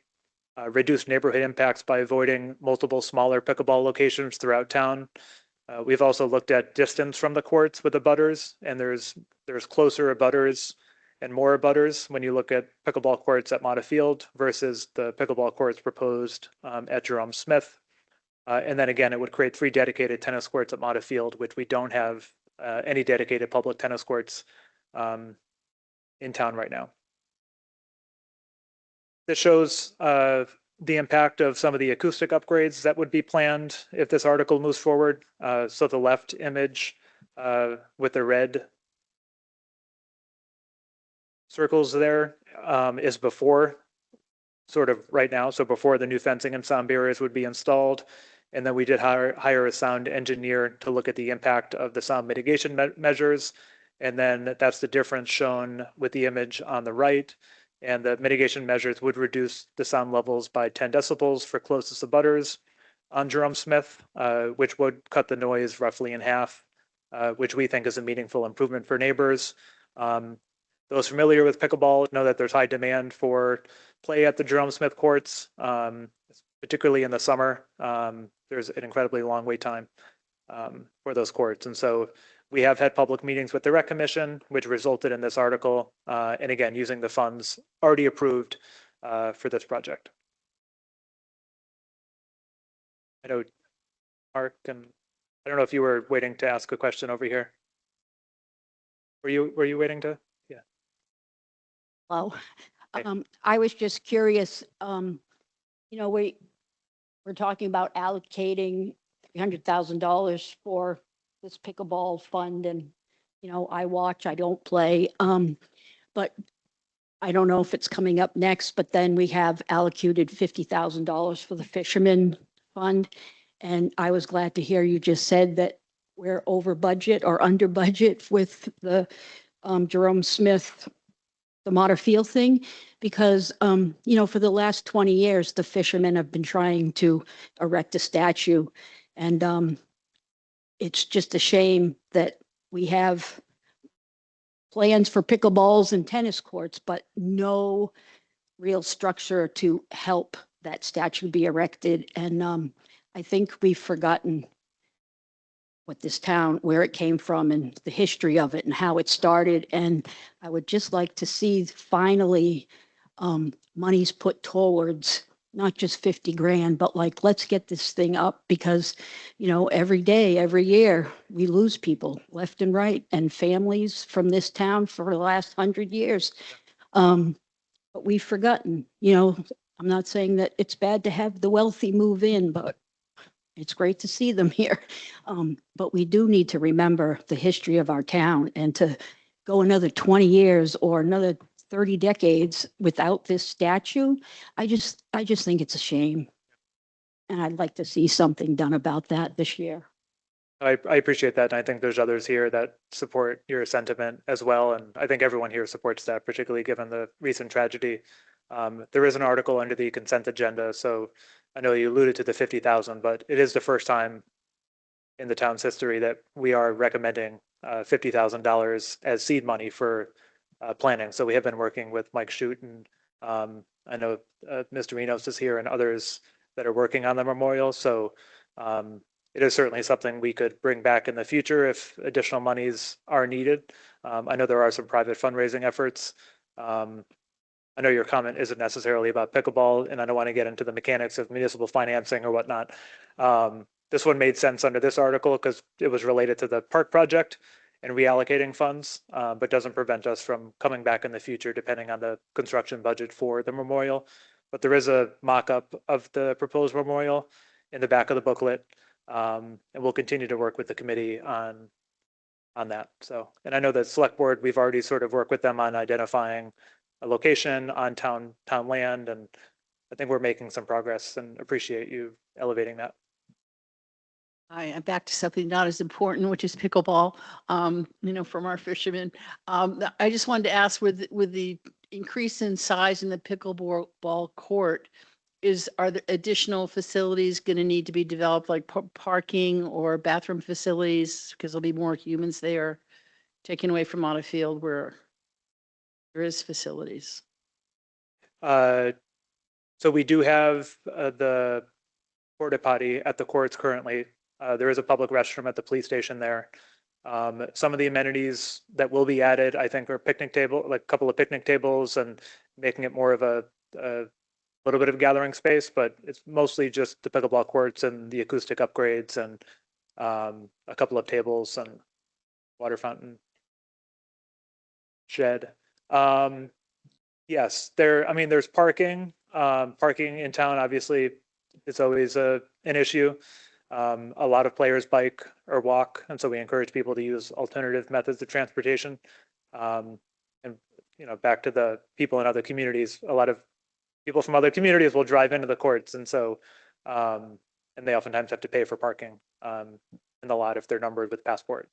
reduce neighborhood impacts by avoiding multiple smaller pickleball locations throughout town. We've also looked at distance from the courts with abutters, and there's closer abutters and more abutters when you look at pickleball courts at Mata Field versus the pickleball courts proposed at Jerome Smith. And then again, it would create 3 dedicated tennis courts at Mata Field, which we don't have any dedicated public tennis courts in town right now. This shows the impact of some of the acoustic upgrades that would be planned if this article moves forward. So the left image with the red circles there is before, sort of right now. So before the new fencing and sound barriers would be installed. And then we did hire a sound engineer to look at the impact of the sound mitigation measures. And then that's the difference shown with the image on the right. And the mitigation measures would reduce the sound levels by 10 decibels for closest abutters on Jerome Smith, which would cut the noise roughly in half, which we think is a meaningful improvement for neighbors. Those familiar with pickleball know that there's high demand for play at the Jerome Smith courts, particularly in the summer. There's an incredibly long wait time for those courts. And so we have had public meetings with the Rec Commission, which resulted in this article, and again, using the funds already approved for this project. I know, Mark, and I don't know if you were waiting to ask a question over here. Were you waiting to? Yeah. Well, Okay. I was just curious, you know, we're talking about allocating $300,000 for this pickleball fund, and, you know, I watch, I don't play, but I don't know if it's coming up next, but then we have allocated $50,000 for the fisherman fund. And I was glad to hear you just said that we're over budget or under budget with the Jerome Smith, the Mata Field thing, because, you know, for the last 20 years, the fishermen have been trying to erect a statue. And it's just a shame that we have plans for pickleballs and tennis courts, but no real structure to help that statue be erected. And I think we've forgotten what this town, where it came from and the history of it and how it started. And I would just like to see finally monies put towards not just 50 grand, but like, let's get this thing up, because, you know, every day, every year, we lose people left and right and families from this town for the last 100 years. But we've forgotten, you know, I'm not saying that it's bad to have the wealthy move in, but it's great to see them here. But we do need to remember the history of our town, and to go another 20 years or another 30 decades without this statue, I just think it's a shame. And I'd like to see something done about that this year. I appreciate that. And I think there's others here that support your sentiment as well. And I think everyone here supports that, particularly given the recent tragedy. There is an article under the consent agenda. So I know you alluded to the 50,000, but it is the first time in the town's history that we are recommending $50,000 as seed money for planning. So we have been working with Mike Shute, and I know Mr. Enos is here and others that are working on the memorial. So it is certainly something we could bring back in the future if additional monies are needed. I know there are some private fundraising efforts. I know your comment isn't necessarily about pickleball, and I don't want to get into the mechanics of municipal financing or whatnot. This one made sense under this article because it was related to the park project and reallocating funds, but doesn't prevent us from coming back in the future depending on the construction budget for the memorial. But there is a mock-up of the proposed memorial in the back of the booklet, and we'll continue to work with the committee on that. So, and I know that select board, we've already sort of worked with them on identifying a location on town land, and I think we're making some progress and appreciate you elevating that. I'm back to something not as important, which is pickleball, from our fishermen. I just wanted to ask with the increase in size in the pickleball court, are there additional facilities going to need to be developed, like parking or bathroom facilities? Because there'll be more humans there, taken away from on a field where there is facilities. So we do have the porta potty at the courts currently. There is a public restroom at the police station there. Some of the amenities that will be added, I think, are picnic table, like a couple of picnic tables, and making it more of a little bit of gathering space, but it's mostly just the pickleball courts and the acoustic upgrades and a couple of tables and water fountain shed. Yes, there's parking. Parking in town, obviously, is always an issue. A lot of players bike or walk, and so we encourage people to use alternative methods of transportation. And back to the people in other communities, a lot of people from other communities will drive into the courts, and so and they oftentimes have to pay for parking in the lot if they're numbered with passport.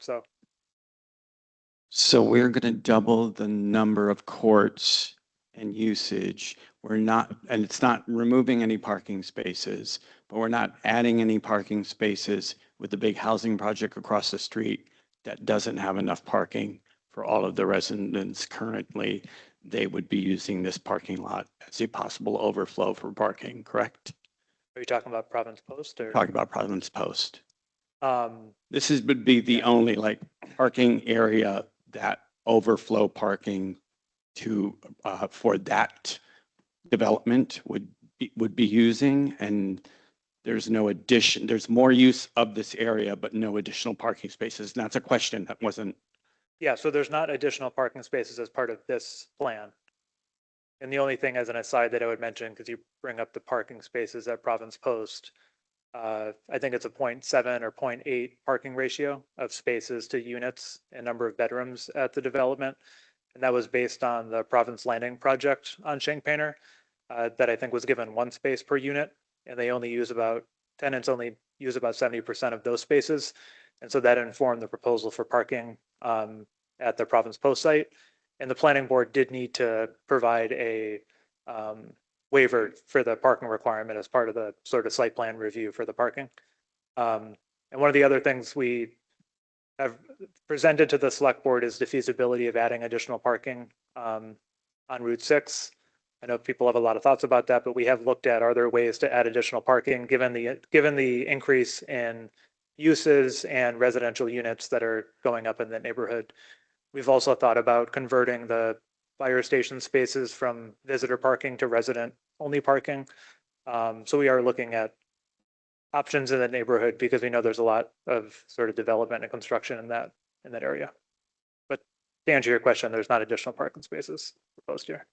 So we're going to double the number of courts and usage. We're not, and it's not removing any parking spaces, but we're not adding any parking spaces with the big housing project across the street that doesn't have enough parking for all of the residents currently. They would be using this parking lot as a possible overflow for parking, correct? Are you talking about Province Post or? Talking about Providence Post. This would be the only parking area that overflow parking to for that development would be using, and there's no addition. There's more use of this area, but no additional parking spaces. And that's a question that wasn't. Yeah, so there's not additional parking spaces as part of this plan. And the only thing as an aside that I would mention, because you bring up the parking spaces at Province Post, I think it's a 0.7 or 0.8 parking ratio of spaces to units and number of bedrooms at the development. And that was based on the Province Landing project on Shank-Painter that I think was given one space per unit. And they only use tenants only use about 70% of those spaces. And so that informed the proposal for parking at the Province Post site. And the planning board did need to provide a waiver for the parking requirement as part of the sort of site plan review for the parking. And one of the other things we have presented to the select board is the feasibility of adding additional parking on Route 6. I know people have a lot of thoughts about that, but we have looked at, are there ways to add additional parking given the increase in uses and residential units that are going up in the neighborhood. We've also thought about converting the fire station spaces from visitor parking to resident only parking. So we are looking at options in the neighborhood because we know there's a lot of sort of development and construction in that area. But to answer your question, there's not additional parking spaces proposed here.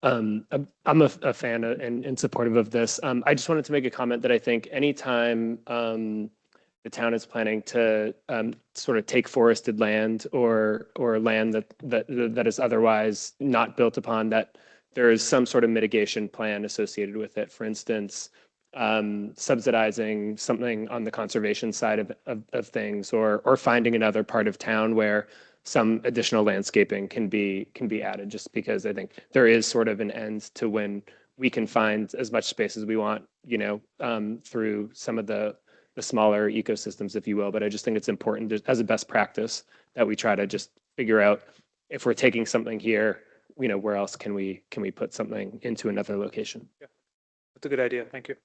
I'm a fan and supportive of this. I just wanted to make a comment that I think anytime the town is planning to sort of take forested land or land that is otherwise not built upon, that there is some sort of mitigation plan associated with it. For instance, subsidizing something on the conservation side of things, or finding another part of town where some additional landscaping can be added, just because I think there is sort of an end to when we can find as much space as we want, through some of the smaller ecosystems, if you will. But I just think it's important as a best practice that we try to just figure out, if we're taking something here, where else can we put something into another location? Yeah, that's a good idea. Thank you.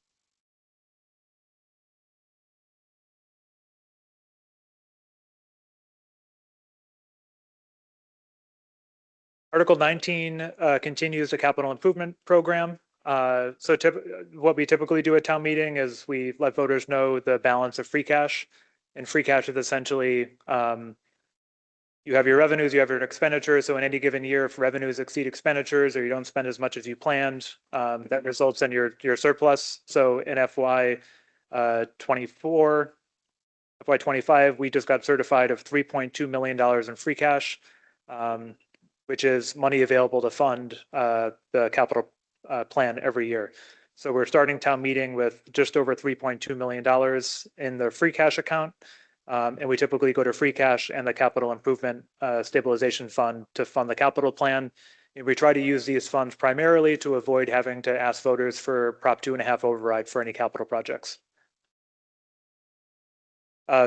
Article 19 continues the capital improvement program. So what we typically do at town meeting is we let voters know the balance of free cash. And free cash is essentially you have your revenues, you have your expenditures. So in any given year, if revenues exceed expenditures or you don't spend as much as you planned, that results in your surplus. So in FY 24, FY 25, we just got certified of $3.2 million in free cash, which is money available to fund the capital plan every year. So we're starting town meeting with just over $3.2 million in the free cash account. And we typically go to free cash and the capital improvement stabilization fund to fund the capital plan. And we try to use these funds primarily to avoid having to ask voters for Prop 2.5 override for any capital projects.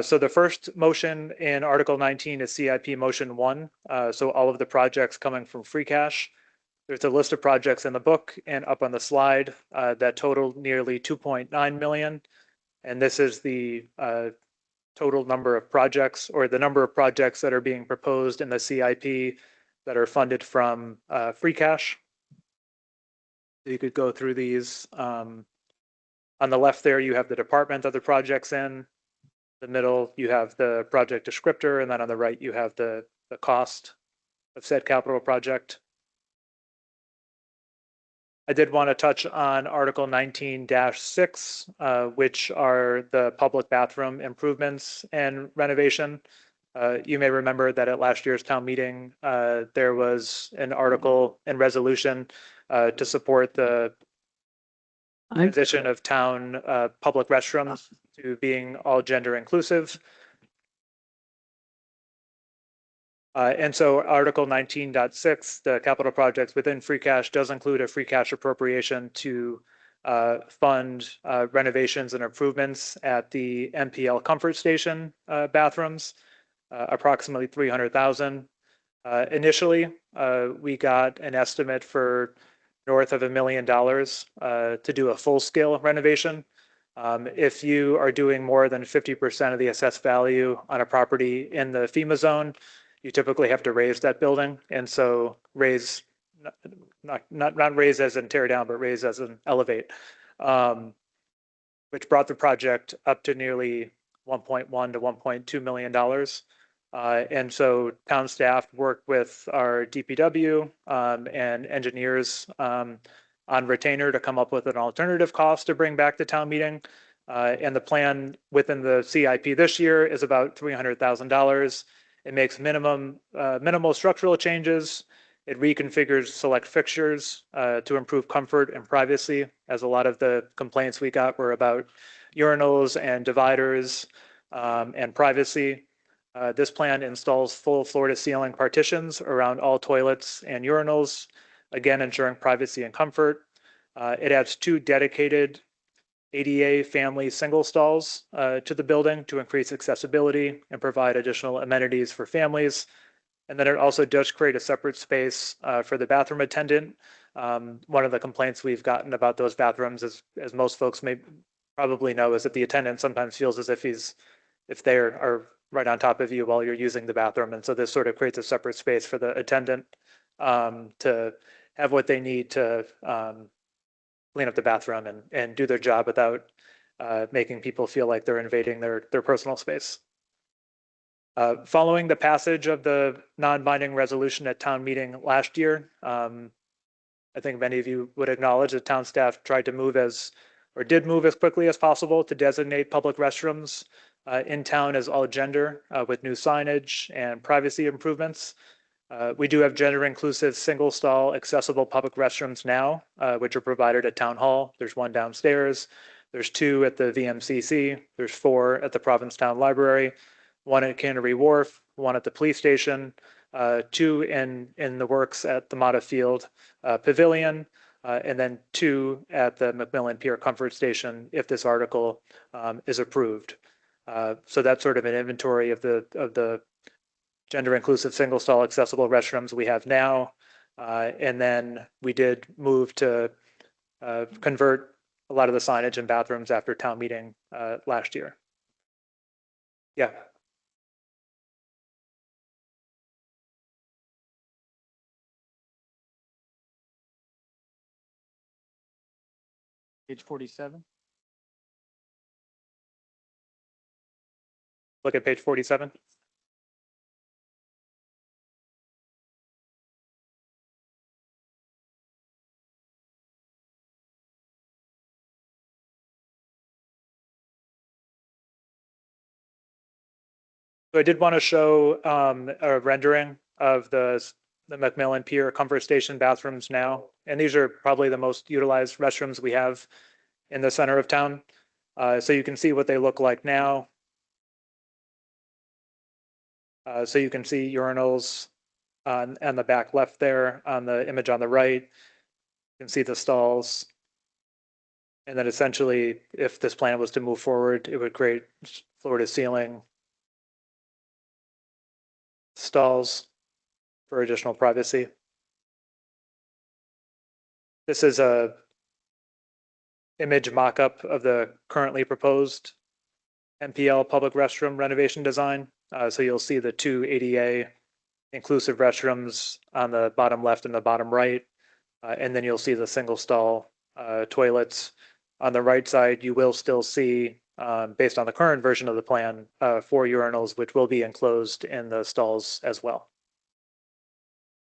So the first motion in Article 19 is CIP Motion 1. So all of the projects coming from free cash. There's a list of projects in the book and up on the slide that total nearly 2.9 million. And this is the total number of projects, or the number of projects that are being proposed in the CIP that are funded from free cash. You could go through these. On the left there, you have the department that the project's in. The middle, you have the project descriptor, and then on the right, you have the cost of said capital project. I did want to touch on Article 19-6, which are the public bathroom improvements and renovation. You may remember that at last year's town meeting, there was an article and resolution to support the transition of town public restrooms to being all gender inclusive. And so Article 19.6, the capital projects within free cash, does include a free cash appropriation to fund renovations and improvements at the MPL Comfort Station bathrooms, approximately 300,000. Initially, we got an estimate for north of $1 million to do a full-scale renovation. If you are doing more than 50% of the assessed value on a property in the FEMA zone, you typically have to raise that building. And so raise, not raise as in tear down, but raise as in elevate, which brought the project up to nearly 1.1 to $1.2 million. And so town staff worked with our DPW and engineers on retainer to come up with an alternative cost to bring back to town meeting. And the plan within the CIP this year is about $300,000. It makes minimal structural changes. It reconfigures select fixtures to improve comfort and privacy, as a lot of the complaints we got were about urinals and dividers and privacy. This plan installs full floor-to-ceiling partitions around all toilets and urinals, again ensuring privacy and comfort. It adds 2 dedicated ADA family single stalls to the building to increase accessibility and provide additional amenities for families. And then it also does create a separate space for the bathroom attendant. One of the complaints we've gotten about those bathrooms, as most folks may probably know, is that the attendant sometimes feels as if they are right on top of you while you're using the bathroom. And so this sort of creates a separate space for the attendant to have what they need to clean up the bathroom and do their job without making people feel like they're invading their personal space. Following the passage of the non-binding resolution at town meeting last year, I think many of you would acknowledge that town staff tried to did move as quickly as possible to designate public restrooms in town as all gender with new signage and privacy improvements. We do have gender inclusive single stall accessible public restrooms now, which are provided at Town Hall. There's 1 downstairs. There's 2 at the VMCC. There's 4 at the Provincetown Library, 1 at Cannery Wharf, 1 at the police station, 2 in the works at the Mata Field Pavilion, and then 2 at the Macmillan Pier Comfort Station if this article is approved. So that's sort of an inventory of the gender inclusive single stall accessible restrooms we have now. And then we did move to convert a lot of the signage and bathrooms after town meeting last year. Yeah. Page 47. Look at page 47. So I did want to show a rendering of the Macmillan Pier Comfort Station bathrooms now. And these are probably the most utilized restrooms we have in the center of town. So you can see what they look like now. So you can see urinals on the back left there on the image on the right. You can see the stalls. And then essentially, if this plan was to move forward, it would create floor to ceiling stalls for additional privacy. This is a image mock-up of the currently proposed MPL public restroom renovation design. So you'll see the two ADA inclusive restrooms on the bottom left and the bottom right. And then you'll see the single stall toilets. On the right side, you will still see, based on the current version of the plan, 4 urinals, which will be enclosed in the stalls as well.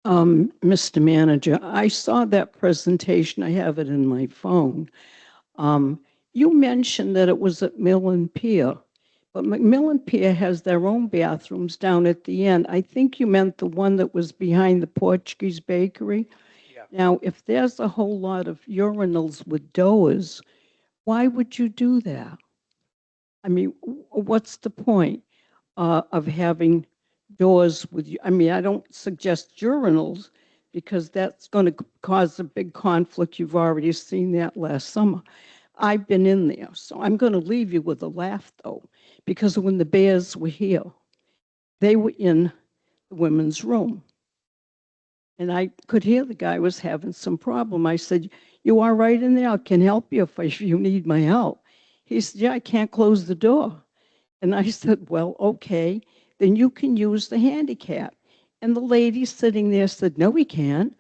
Mr. Manager, I saw that presentation. I have it in my phone. You mentioned that it was at Millen Pier, but Macmillan Pier has their own bathrooms down at the end. I think you meant the one that was behind the Portuguese bakery. Yeah. Now, if there's a whole lot of urinals with doors, why would you do that? I mean, what's the point of having doors with you? I mean, I don't suggest urinals because that's going to cause a big conflict. You've already seen that last summer. I've been in there, so I'm going to leave you with a laugh, though, because when the Bears were here, they were in the women's room. And I could hear the guy was having some problem. I said, "You are right in there. I can help you if you need my help." He said, "Yeah, I can't close the door." And I said, "Well, okay, then you can use the handicap." And the lady sitting there said, "No, he can't."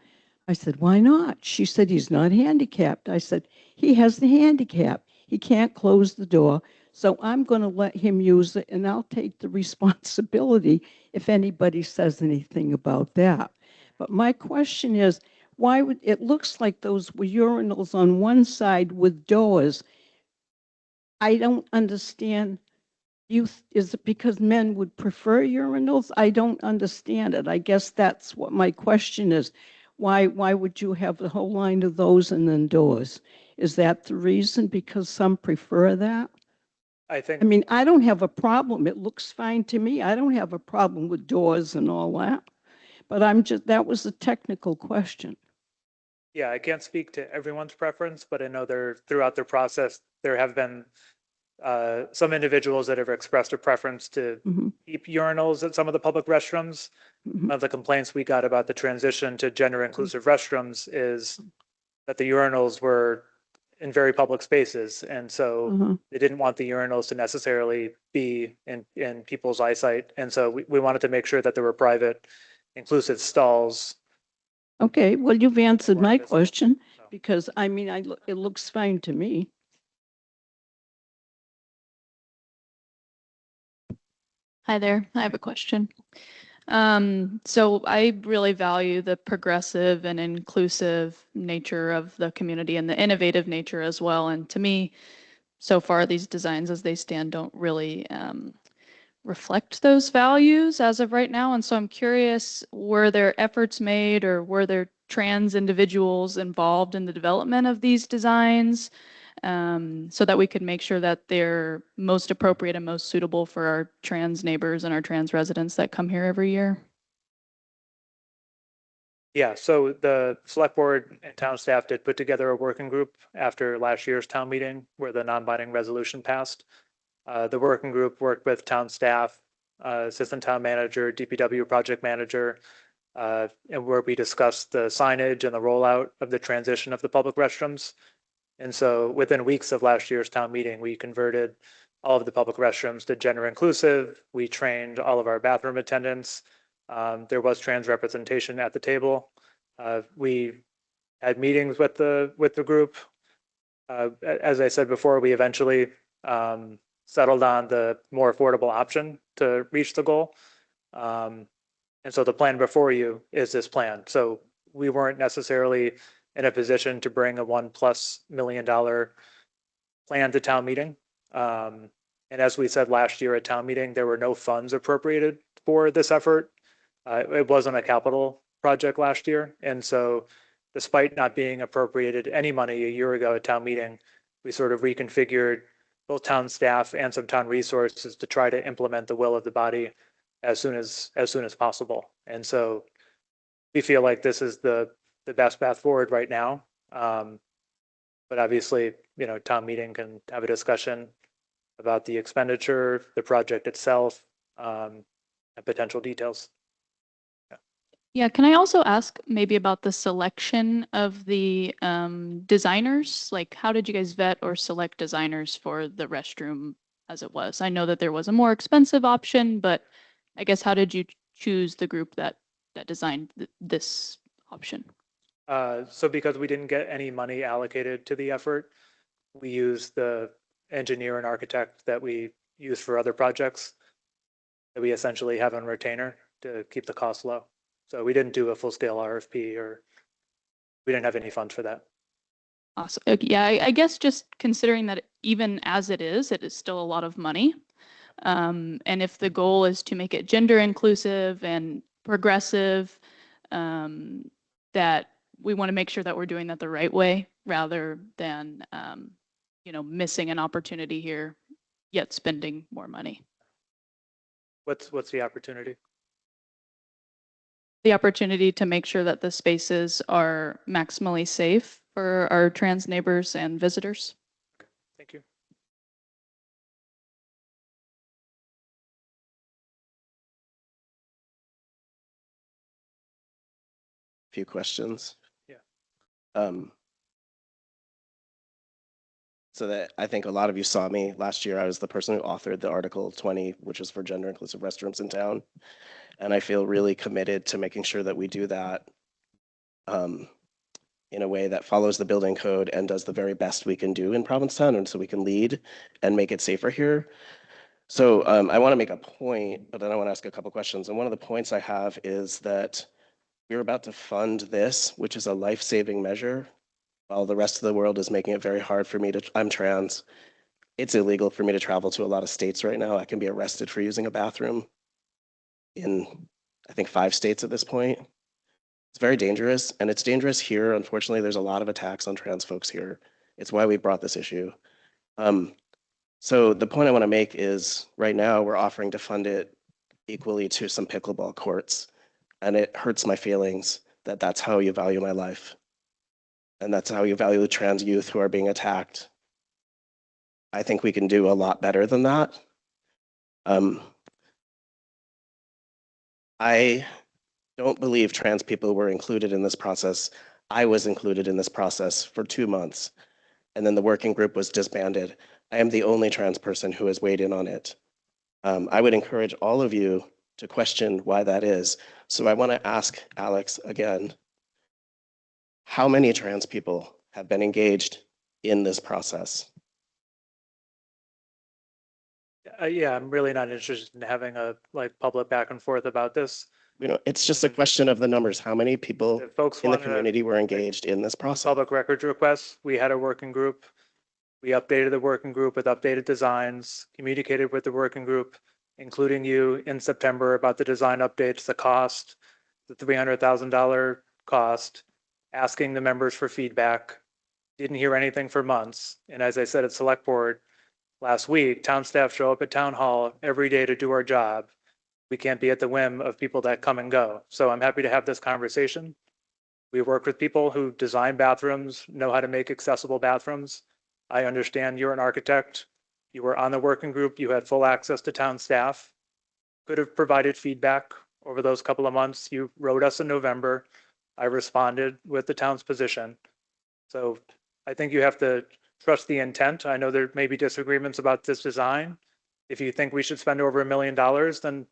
I said, "Why not?" She said, "He's not handicapped." I said, "He has the handicap. He can't close the door. So I'm going to let him use it, and I'll take the responsibility if anybody says anything about that." But my question is, why would, it looks like those were urinals on one side with doors. I don't understand. Is it because men would prefer urinals? I don't understand it. I guess that's what my question is. Why would you have a whole line of those and then doors? Is that the reason? Because some prefer that? I think I mean, I don't have a problem. It looks fine to me. I don't have a problem with doors and all that. But that was a technical question. Yeah, I can't speak to everyone's preference, but I know throughout the process, there have been some individuals that have expressed a preference to Mhm, keep urinals at some of the public restrooms. mhm. One of the complaints we got about the transition to gender inclusive restrooms is that the urinals were in very public spaces. And so Uh-huh. they didn't want the urinals to necessarily be in people's eyesight. And so we wanted to make sure that there were private inclusive stalls. Okay, well, you've answered weren't my visible. question So, because, I mean, it looks fine to me. Hi there, I have a question. So I really value the progressive and inclusive nature of the community and the innovative nature as well. And to me, so far, these designs as they stand don't really reflect those values as of right now. And so I'm curious, were there efforts made or were there trans individuals involved in the development of these designs? So that we could make sure that they're most appropriate and most suitable for our trans neighbors and our trans residents that come here every year. yeah, so the select board and town staff did put together a working group after last year's town meeting where the non-binding resolution passed. The working group worked with town staff, assistant town manager, DPW project manager, and where we discussed the signage and the rollout of the transition of the public restrooms. And so within weeks of last year's town meeting, we converted all of the public restrooms to gender inclusive. We trained all of our bathroom attendants. There was trans representation at the table. We had meetings with the group. As I said before, we eventually settled on the more affordable option to reach the goal. And so the plan before you is this plan. So we weren't necessarily in a position to bring a $1+ million plan to town meeting. And as we said last year at town meeting, there were no funds appropriated for this effort. It wasn't a capital project last year. And so despite not being appropriated any money a year ago at town meeting, we sort of reconfigured both town staff and some town resources to try to implement the will of the body as soon as possible. And so we feel like this is the best path forward right now. But obviously, you know, town meeting can have a discussion about the expenditure, the project itself, and potential details. Yeah, can I also ask maybe about the selection of the designers? Like, how did you guys vet or select designers for the restroom as it was? I know that there was a more expensive option, but I guess how did you choose the group that designed this option? So because we didn't get any money allocated to the effort, we used the engineer and architect that we use for other projects that we essentially have on retainer to keep the cost low. So we didn't do a full-scale RFP, or we didn't have any funds for that. Awesome. Okay, yeah, I guess just considering that even as it is still a lot of money. And if the goal is to make it gender inclusive and progressive, that we want to make sure that we're doing that the right way rather than, you know, missing an opportunity here, yet spending more money. What's the opportunity? The opportunity to make sure that the spaces are maximally safe for our trans neighbors and visitors. Thank you. Few questions. Yeah. So that I think a lot of you saw me last year. I was the person who authored the Article 20, which is for gender inclusive restrooms in town. And I feel really committed to making sure that we do that in a way that follows the building code and does the very best we can do in Provincetown, and so we can lead and make it safer here. So I want to make a point, but then I want to ask a couple questions. And one of the points I have is that we're about to fund this, which is a life-saving measure, while the rest of the world is making it very hard for me to, I'm trans. It's illegal for me to travel to a lot of states right now. I can be arrested for using a bathroom in, I think, 5 states at this point. It's very dangerous, and it's dangerous here. Unfortunately, there's a lot of attacks on trans folks here. It's why we brought this issue. So the point I want to make is right now we're offering to fund it equally to some pickleball courts. And it hurts my feelings that that's how you value my life. And that's how you value the trans youth who are being attacked. I think we can do a lot better than that. I don't believe trans people were included in this process. I was included in this process for 2 months, and then the working group was disbanded. I am the only trans person who has weighed in on it. I would encourage all of you to question why that is. So I want to ask Alex again, how many trans people have been engaged in this process? Yeah, I'm really not interested in having a public back and forth about this. You know, it's just a question of the numbers. How many people If folks in the want community were engaged in this process? public records requests, we had a working group. We updated the working group with updated designs, communicated with the working group, including you in September about the design updates, the cost, the $300,000 cost, asking the members for feedback. Didn't hear anything for months. And as I said at select board last week, town staff show up at town hall every day to do our job. We can't be at the whim of people that come and go. So I'm happy to have this conversation. We work with people who design bathrooms, know how to make accessible bathrooms. I understand you're an architect. You were on the working group. You had full access to town staff. Could have provided feedback over those couple of months. You wrote us in November. I responded with the town's position. So I think you have to trust the intent. I know there may be disagreements about this design. If you think we should spend over $1 million, then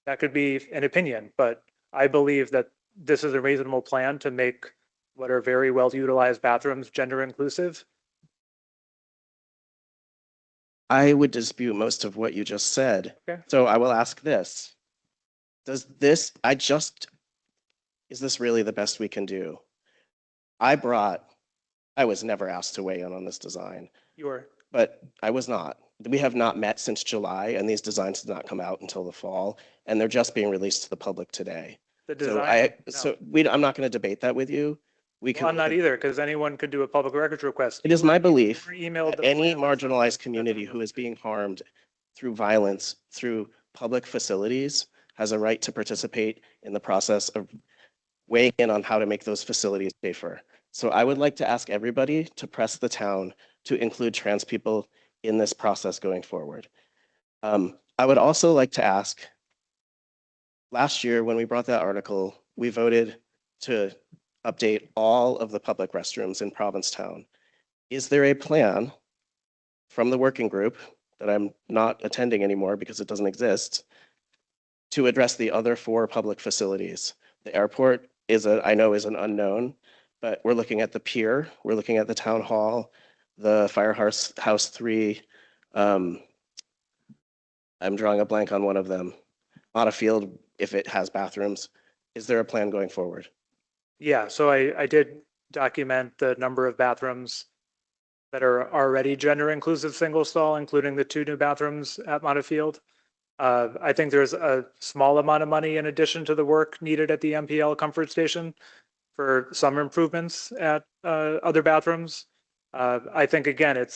that could be an opinion. But I believe that this is a reasonable plan to make what are very well utilized bathrooms gender inclusive. I would dispute most of what you just said. Okay. So I will ask this. Is this really the best we can do? I was never asked to weigh in on this design, You are. but I was not. We have not met since July, and these designs did not come out until the fall, and they're just being released to the public today. The So design. I'm not going to debate that with you. We Well, I'm not either, because anyone could do a public records request. It is my belief You were emailed that the any plan that says marginalized that community doesn't who is being harmed through violence, through public facilities, has a right to participate in the process of weighing in on how to make those facilities safer. So I would like to ask everybody to press the town to include trans people in this process going forward. I would also like to ask, last year when we brought that article, we voted to update all of the public restrooms in Provincetown. Is there a plan from the working group that I'm not attending anymore because it doesn't exist to address the other 4 public facilities? The airport I know is an unknown, but we're looking at the pier, we're looking at the town hall, the firehouse house 3. I'm drawing a blank on one of them. Mata Field, if it has bathrooms. Is there a plan going forward? Yeah, so I did document the number of bathrooms that are already gender inclusive single stall, including the 2 new bathrooms at Mata Field. I think there's a small amount of money in addition to the work needed at the MPL Comfort Station for some improvements at other bathrooms. I think, again,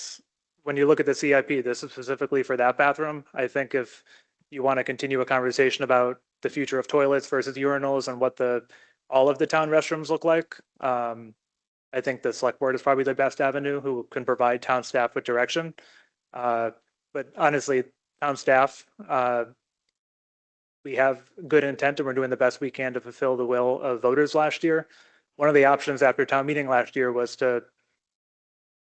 when you look at the CIP, this is specifically for that bathroom. I think if you want to continue a conversation about the future of toilets versus urinals and what all of the town restrooms look like, I think the select board is probably the best avenue who can provide town staff with direction. But honestly, town staff, we have good intent and we're doing the best we can to fulfill the will of voters last year. One of the options after town meeting last year was to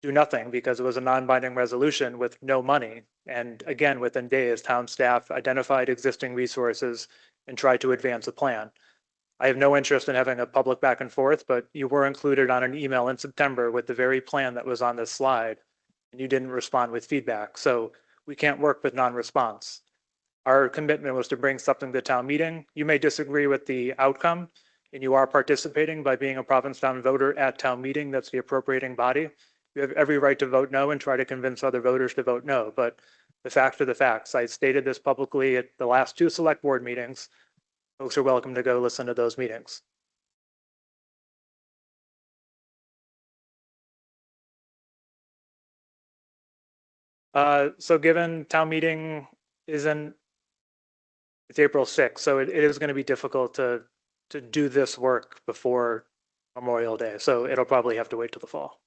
do nothing because it was a non-binding resolution with no money. And again, within days, town staff identified existing resources and tried to advance a plan. I have no interest in having a public back and forth, but you were included on an email in September with the very plan that was on this slide, and you didn't respond with feedback. So we can't work with non-response. Our commitment was to bring something to town meeting. You may disagree with the outcome, and you are participating by being a Provincetown voter at town meeting. That's the appropriating body. You have every right to vote no and try to convince other voters to vote no. But the facts are the facts. I stated this publicly at the last 2 select board meetings. Folks are welcome to go listen to those meetings. So given town meeting it's April 6th, so it is going to be difficult to do this work before Memorial Day. So it'll probably have to wait till the fall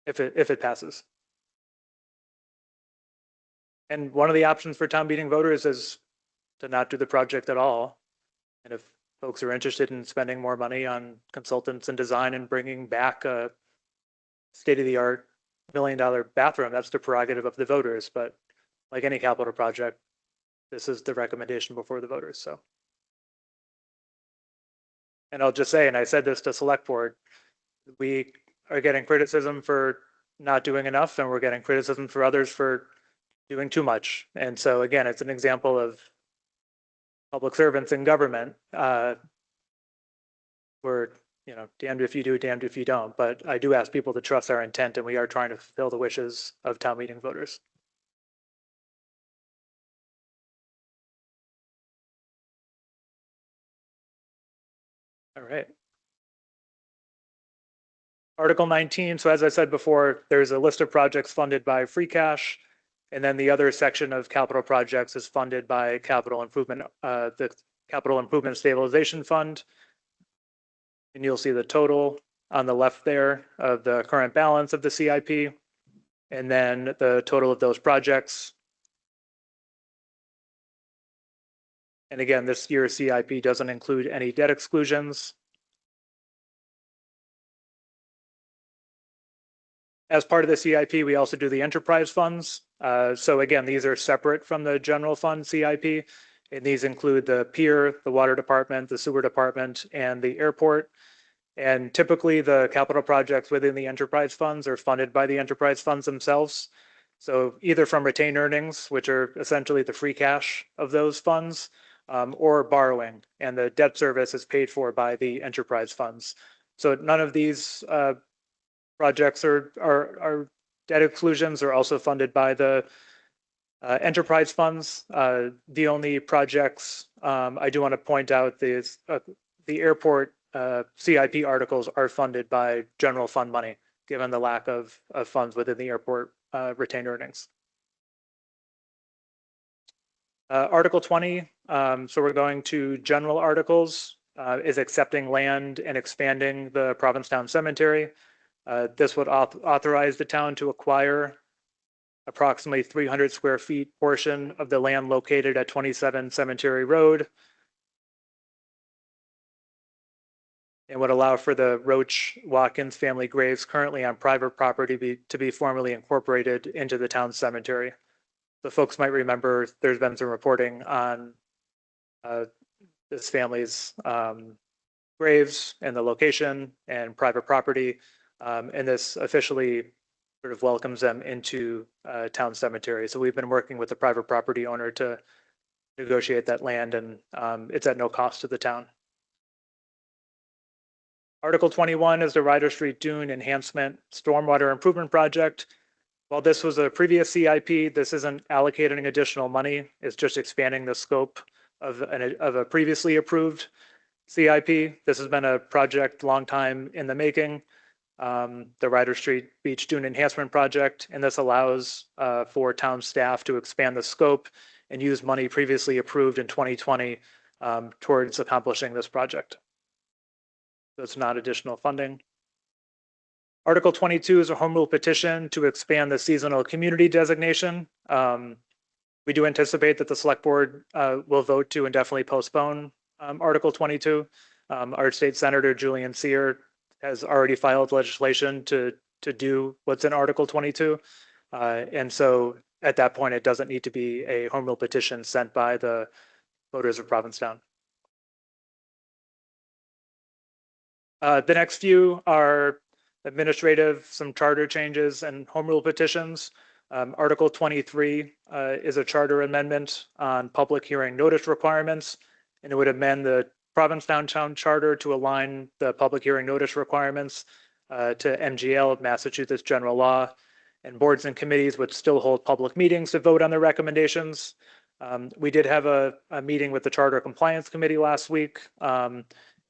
if it passes. And one of the options for town meeting voters is to not do the project at all. And if folks are interested in spending more money on consultants and design and bringing back a state-of-the-art $1 million bathroom, that's the prerogative of the voters. But like any capital project, this is the recommendation before the voters. So, and I'll just say, and I said this to select board, we are getting criticism for not doing enough, and we're getting criticism for others for doing too much. And so again, it's an example of public servants in government. We're damned if you do, damned if you don't. But I do ask people to trust our intent, and we are trying to fulfill the wishes of town meeting voters. All right. Article 19. So as I said before, there's a list of projects funded by free cash. And then the other section of capital projects is funded by capital improvement, the Capital Improvement Stabilization Fund. And you'll see the total on the left there of the current balance of the CIP. And then the total of those projects. And again, this year's CIP doesn't include any debt exclusions. As part of the CIP, we also do the enterprise funds. So again, these are separate from the general fund CIP. And these include the pier, the water department, the sewer department, and the airport. And typically the capital projects within the enterprise funds are funded by the enterprise funds themselves. So either from retained earnings, which are essentially the free cash of those funds, or borrowing, and the debt service is paid for by the enterprise funds. So none of these projects are debt exclusions are also funded by the enterprise funds. The only projects I do want to point out is the airport CIP articles are funded by general fund money, given the lack of funds within the airport retained earnings. Article 20, so we're going to general articles, is accepting land and expanding the Provincetown Cemetery. This would authorize the town to acquire approximately 300 square feet portion of the land located at 27 Cemetery Road, and would allow for the Roach Watkins family graves currently on private property to be formally incorporated into the town cemetery. So folks might remember there's been some reporting on this family's graves and the location and private property, and this officially sort of welcomes them into town cemetery. So we've been working with the private property owner to negotiate that land, and it's at no cost to the town. Article 21 is the Ryder Street Dune Enhancement Stormwater Improvement Project. While this was a previous CIP, this isn't allocating additional money. It's just expanding the scope of a previously approved CIP. This has been a project long time in the making, the Ryder Street Beach Dune Enhancement Project, and this allows for town staff to expand the scope and use money previously approved in 2020 towards accomplishing this project. So it's not additional funding. Article 22 is a home rule petition to expand the seasonal community designation. We do anticipate that the select board will vote to indefinitely postpone Article 22. Our state senator, Julian Sear, has already filed legislation to do what's in Article 22. And so at that point, it doesn't need to be a home rule petition sent by the voters of Provincetown. The next few are administrative, some charter changes, and home rule petitions. Article 23 is a charter amendment on public hearing notice requirements, and it would amend the Provincetown Town Charter to align the public hearing notice requirements to MGL, Massachusetts General Law, and boards and committees would still hold public meetings to vote on their recommendations. We did have a meeting with the Charter Compliance Committee last week,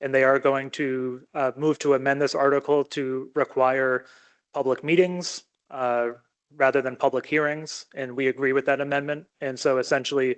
and they are going to move to amend this article to require public meetings rather than public hearings, and we agree with that amendment. And so essentially,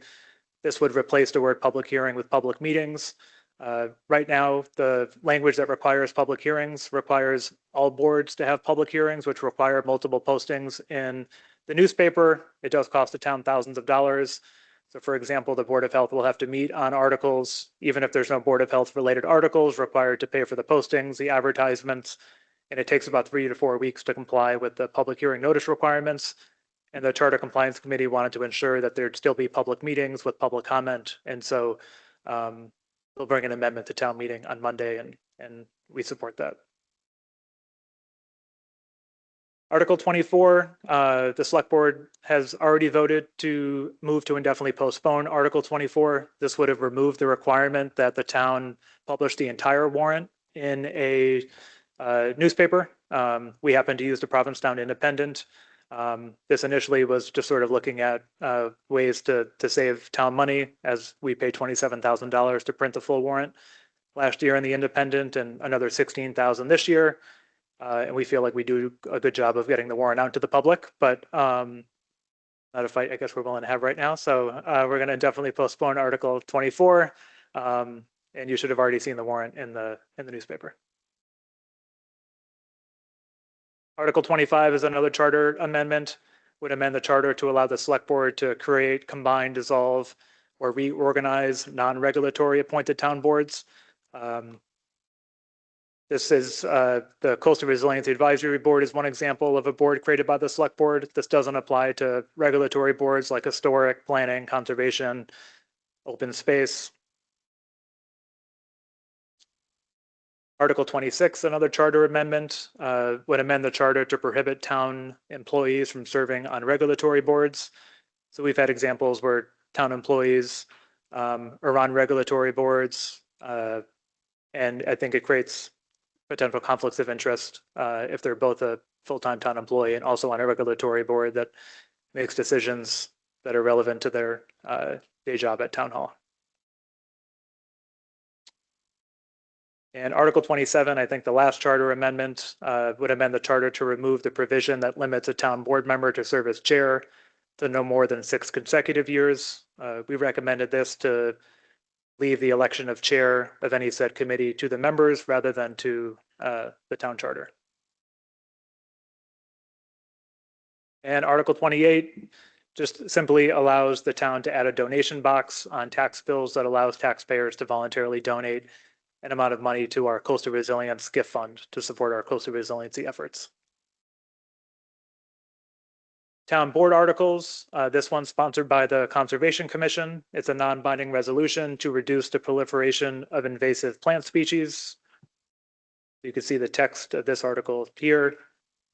this would replace the word public hearing with public meetings. Right now, the language that requires public hearings requires all boards to have public hearings, which require multiple postings in the newspaper. It does cost the town thousands of dollars. So for example, the Board of Health will have to meet on articles, even if there's no Board of Health related articles required to pay for the postings, the advertisements, and it takes about 3 to 4 weeks to comply with the public hearing notice requirements. And the Charter Compliance Committee wanted to ensure that there'd still be public meetings with public comment. And so we'll bring an amendment to town meeting on Monday, and we support that. Article 24, the select board has already voted to move to indefinitely postpone Article 24. This would have removed the requirement that the town publish the entire warrant in a newspaper. We happen to use the Provincetown Independent. This initially was just sort of looking at ways to save town money, as we pay $27,000 to print the full warrant last year in the Independent, and another $16,000 this year. And we feel like we do a good job of getting the warrant out to the public, but not a fight I guess we're willing to have right now. So we're going to definitely postpone Article 24, and you should have already seen the warrant in the newspaper. Article 25 is another charter amendment, would amend the charter to allow the select board to create, combine, dissolve, or reorganize non-regulatory appointed town boards. This is the Coastal Resiliency Advisory Board is one example of a board created by the select board. This doesn't apply to regulatory boards like historic, planning, conservation, open space. Article 26, another charter amendment, would amend the charter to prohibit town employees from serving on regulatory boards. So we've had examples where town employees are on regulatory boards, and I think it creates potential conflicts of interest if they're both a full-time town employee and also on a regulatory board that makes decisions that are relevant to their day job at town hall. And Article 27, I think the last charter amendment would amend the charter to remove the provision that limits a town board member to serve as chair to no more than 6 consecutive years. We recommended this to leave the election of chair of any said committee to the members rather than to the town charter. And Article 28 just simply allows the town to add a donation box on tax bills that allows taxpayers to voluntarily donate an amount of money to our coastal resilience gift fund to support our coastal resiliency efforts. Town board articles, this one's sponsored by the Conservation Commission. It's a non-binding resolution to reduce the proliferation of invasive plant species. You can see the text of this article here.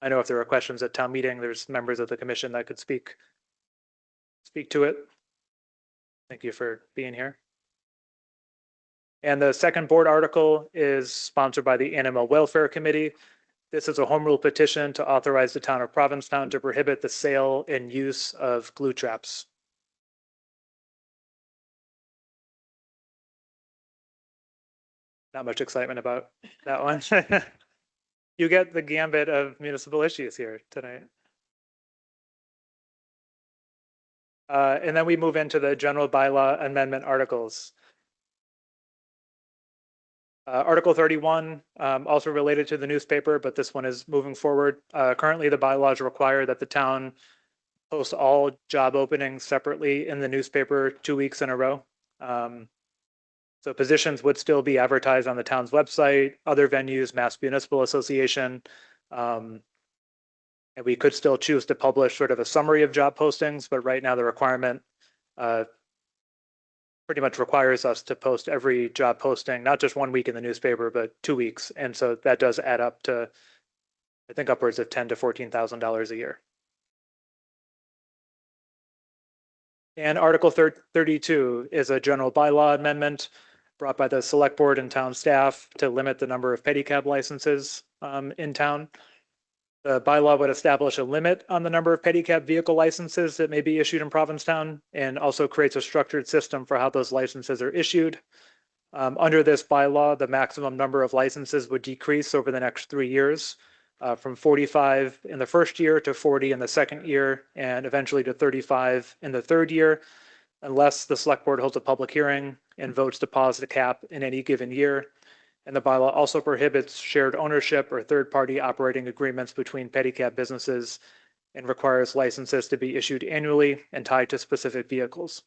I know if there are questions at town meeting, there's members of the commission that could speak to it. Thank you for being here. And the second board article is sponsored by the Animal Welfare Committee. This is a home rule petition to authorize the town of Provincetown to prohibit the sale and use of glue traps. Not much excitement about that one. You get the gambit of municipal issues here tonight. And then we move into the general bylaw amendment articles. Article 31, also related to the newspaper, but this one is moving forward. Currently, the bylaws require that the town post all job openings separately in the newspaper 2 weeks in a row. So positions would still be advertised on the town's website, other venues, Mass Municipal Association. And we could still choose to publish sort of a summary of job postings, but right now the requirement pretty much requires us to post every job posting, not just 1 week in the newspaper, but 2 weeks. And so that does add up to, I think, upwards of $10,000 to $14,000 a year. And Article 32 is a general bylaw amendment brought by the select board and town staff to limit the number of pedicab licenses in town. The bylaw would establish a limit on the number of pedicab vehicle licenses that may be issued in Provincetown and also creates a structured system for how those licenses are issued. Under this bylaw, the maximum number of licenses would decrease over the next 3 years from 45 in the first year to 40 in the second year and eventually to 35 in the third year, unless the select board holds a public hearing and votes to pause the cap in any given year. And the bylaw also prohibits shared ownership or third-party operating agreements between pedicab businesses and requires licenses to be issued annually and tied to specific vehicles.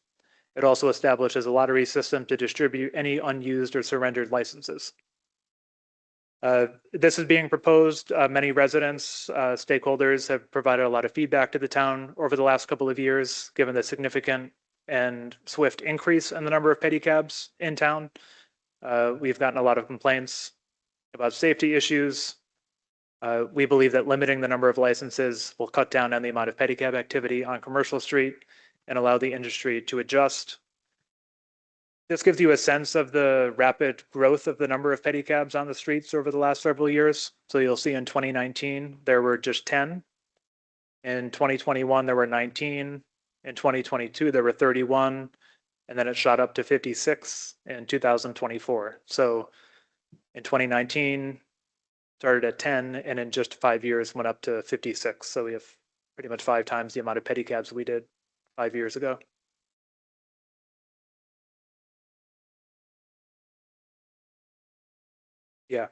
It also establishes a lottery system to distribute any unused or surrendered licenses. This is being proposed. Many residents, stakeholders have provided a lot of feedback to the town over the last couple of years, given the significant and swift increase in the number of pedicabs in town. We've gotten a lot of complaints about safety issues. We believe that limiting the number of licenses will cut down on the amount of pedicab activity on Commercial Street and allow the industry to adjust. This gives you a sense of the rapid growth of the number of pedicabs on the streets over the last several years. So you'll see in 2019, there were just 10. In 2021, there were 19. In 2022, there were 31. And then it shot up to 56 in 2024. So in 2019, started at 10, and in just 5 years went up to 56. So we have pretty much 5 times the amount of pedicabs we did 5 years ago. Yeah.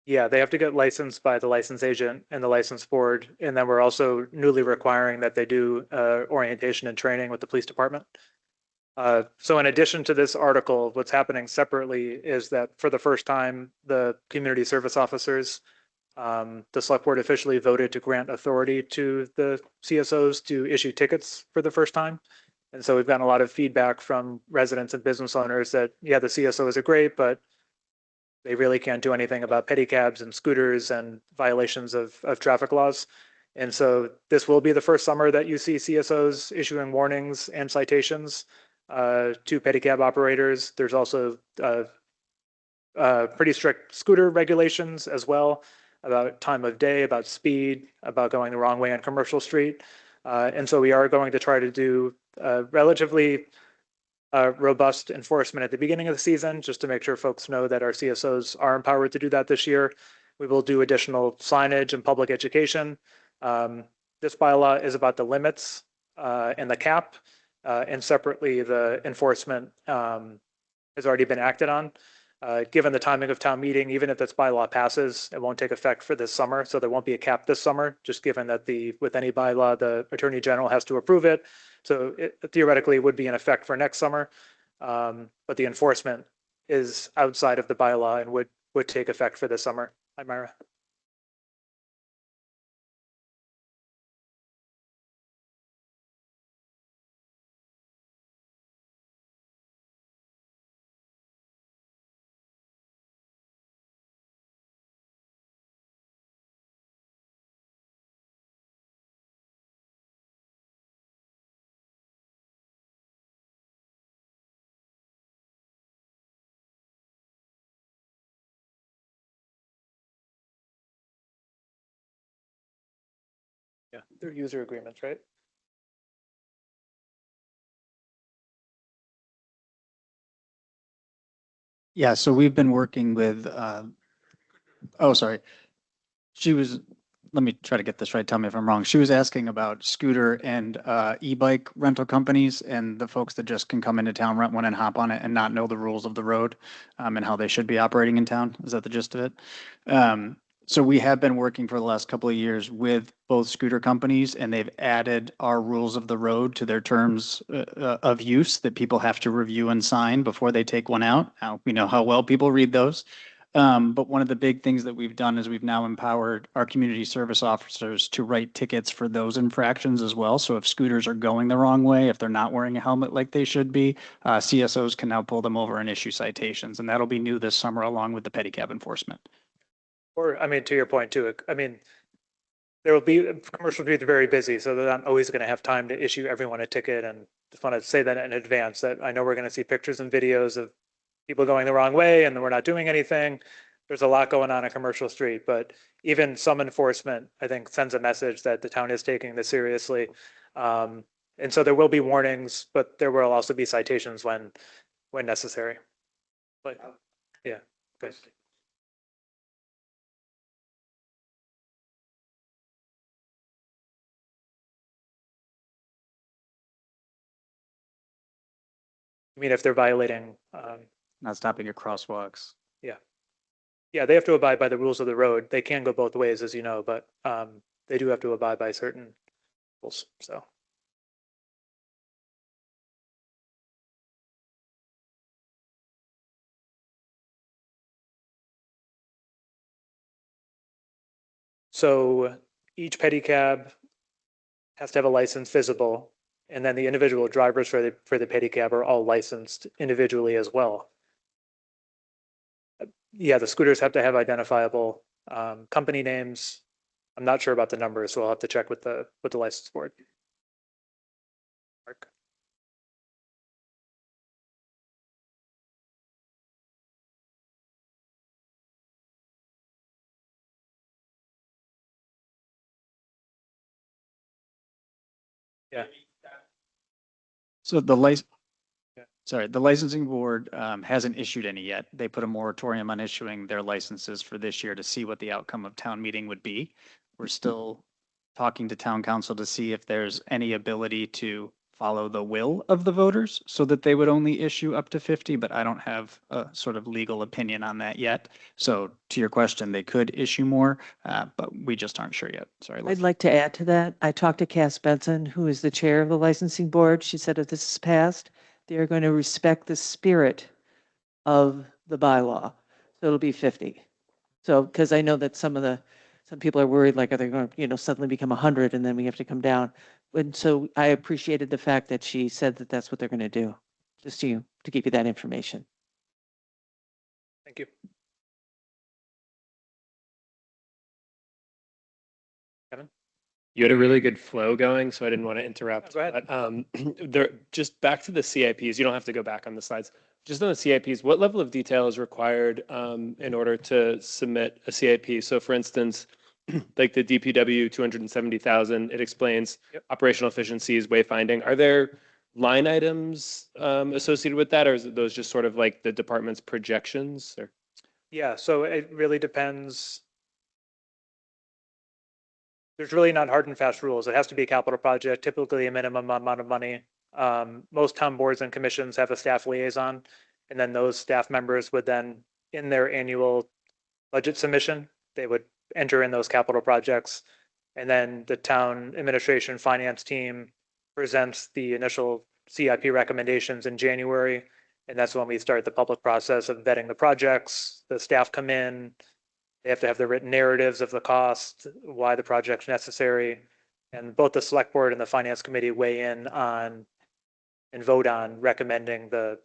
Yeah, they have to get licensed by the license agent and the license board. And then we're also newly requiring that they do orientation and training with the police department. So in addition to this article, what's happening separately is that for the first time, the community service officers The select board officially voted to grant authority to the CSOs to issue tickets for the first time. And so we've gotten a lot of feedback from residents and business owners that, yeah, the CSOs are great, but they really can't do anything about pedicabs and scooters and violations of traffic laws. And so this will be the first summer that you see CSOs issuing warnings and citations to pedicab operators. There's also pretty strict scooter regulations as well about time of day, about speed, about going the wrong way on Commercial Street. And so we are going to try to do relatively robust enforcement at the beginning of the season, just to make sure folks know that our CSOs are empowered to do that this year. We will do additional signage and public education. This bylaw is about the limits and the cap, and separately the enforcement has already been acted on. Given the timing of town meeting, even if this bylaw passes, it won't take effect for this summer. So there won't be a cap this summer, just given that with any bylaw, the Attorney General has to approve it. So it theoretically would be in effect for next summer. But the enforcement is outside of the bylaw and would take effect for this summer. Hi, Myra. Yeah, they're user agreements, right? Yeah, so we've been working with, oh, sorry. Let me try to get this right. Tell me if I'm wrong. She was asking about scooter and e-bike rental companies and the folks that just can come into town, rent one and hop on it and not know the rules of the road and how they should be operating in town. Is that the gist of it? So we have been working for the last couple of years with both scooter companies, and they've added our rules of the road to their terms of use that people have to review and sign before they take one out. Now, we know how well people read those. But one of the big things that we've done is we've now empowered our community service officers to write tickets for those infractions as well. So if scooters are going the wrong way, if they're not wearing a helmet like they should be, CSOs can now pull them over and issue citations. And that'll be new this summer along with the pedicab enforcement. Or, I mean, to your point too, I mean, there will be, Commercial Streets are very busy, so they're not always going to have time to issue everyone a ticket. And just want to say that in advance, that I know we're going to see pictures and videos of people going the wrong way and we're not doing anything. There's a lot going on a Commercial Street, but even some enforcement, I think, sends a message that the town is taking this seriously. And so there will be warnings, but there will also be citations when necessary. But yeah, good. I mean, if they're violating, Not stopping at crosswalks. yeah, they have to abide by the rules of the road. They can go both ways, as you know, but they do have to abide by certain rules. So. So each pedicab has to have a license visible, and then the individual drivers for the pedicab are all licensed individually as well. Yeah, the scooters have to have identifiable company names. I'm not sure about the numbers, so I'll have to check with the license board. Mark. Yeah. So the licensing board hasn't issued any yet. They put a moratorium on issuing their licenses for this year to see what the outcome of town meeting would be. We're still talking to town council to see if there's any ability to follow the will of the voters so that they would only issue up to 50, but I don't have a sort of legal opinion on that yet. So to your question, they could issue more, but we just aren't sure yet. Sorry. I'd like to add to that. I talked to Cass Benson, who is the chair of the licensing board. She said if this is passed, they are going to respect the spirit of the bylaw. So it'll be 50. So, because I know that some of the some people are worried, like, are they going to, you know, suddenly become 100 and then we have to come down? And so I appreciated the fact that she said that that's what they're going to do, just to give you that information. Thank you. Kevin? You had a really good flow going, so I didn't want to interrupt. Go ahead. But there, just back to the CIPs, you don't have to go back on the slides. Just on the CIPs, what level of detail is required in order to submit a CIP? So for instance, like the DPW 270,000, it explains operational efficiencies, wayfinding. Are there line items associated with that, or is it those just sort of like the department's projections? Or? Yeah, so it really depends. There's really not hard and fast rules. It has to be a capital project, typically a minimum amount of money. Most town boards and commissions have a staff liaison, and then those staff members would then, in their annual budget submission, they would enter in those capital projects. And then the town administration finance team presents the initial CIP recommendations in January. And that's when we start the public process of vetting the projects. The staff come in, they have to have the written narratives of the cost, why the project's necessary. And both the select board and the finance committee weigh in on and vote on recommending the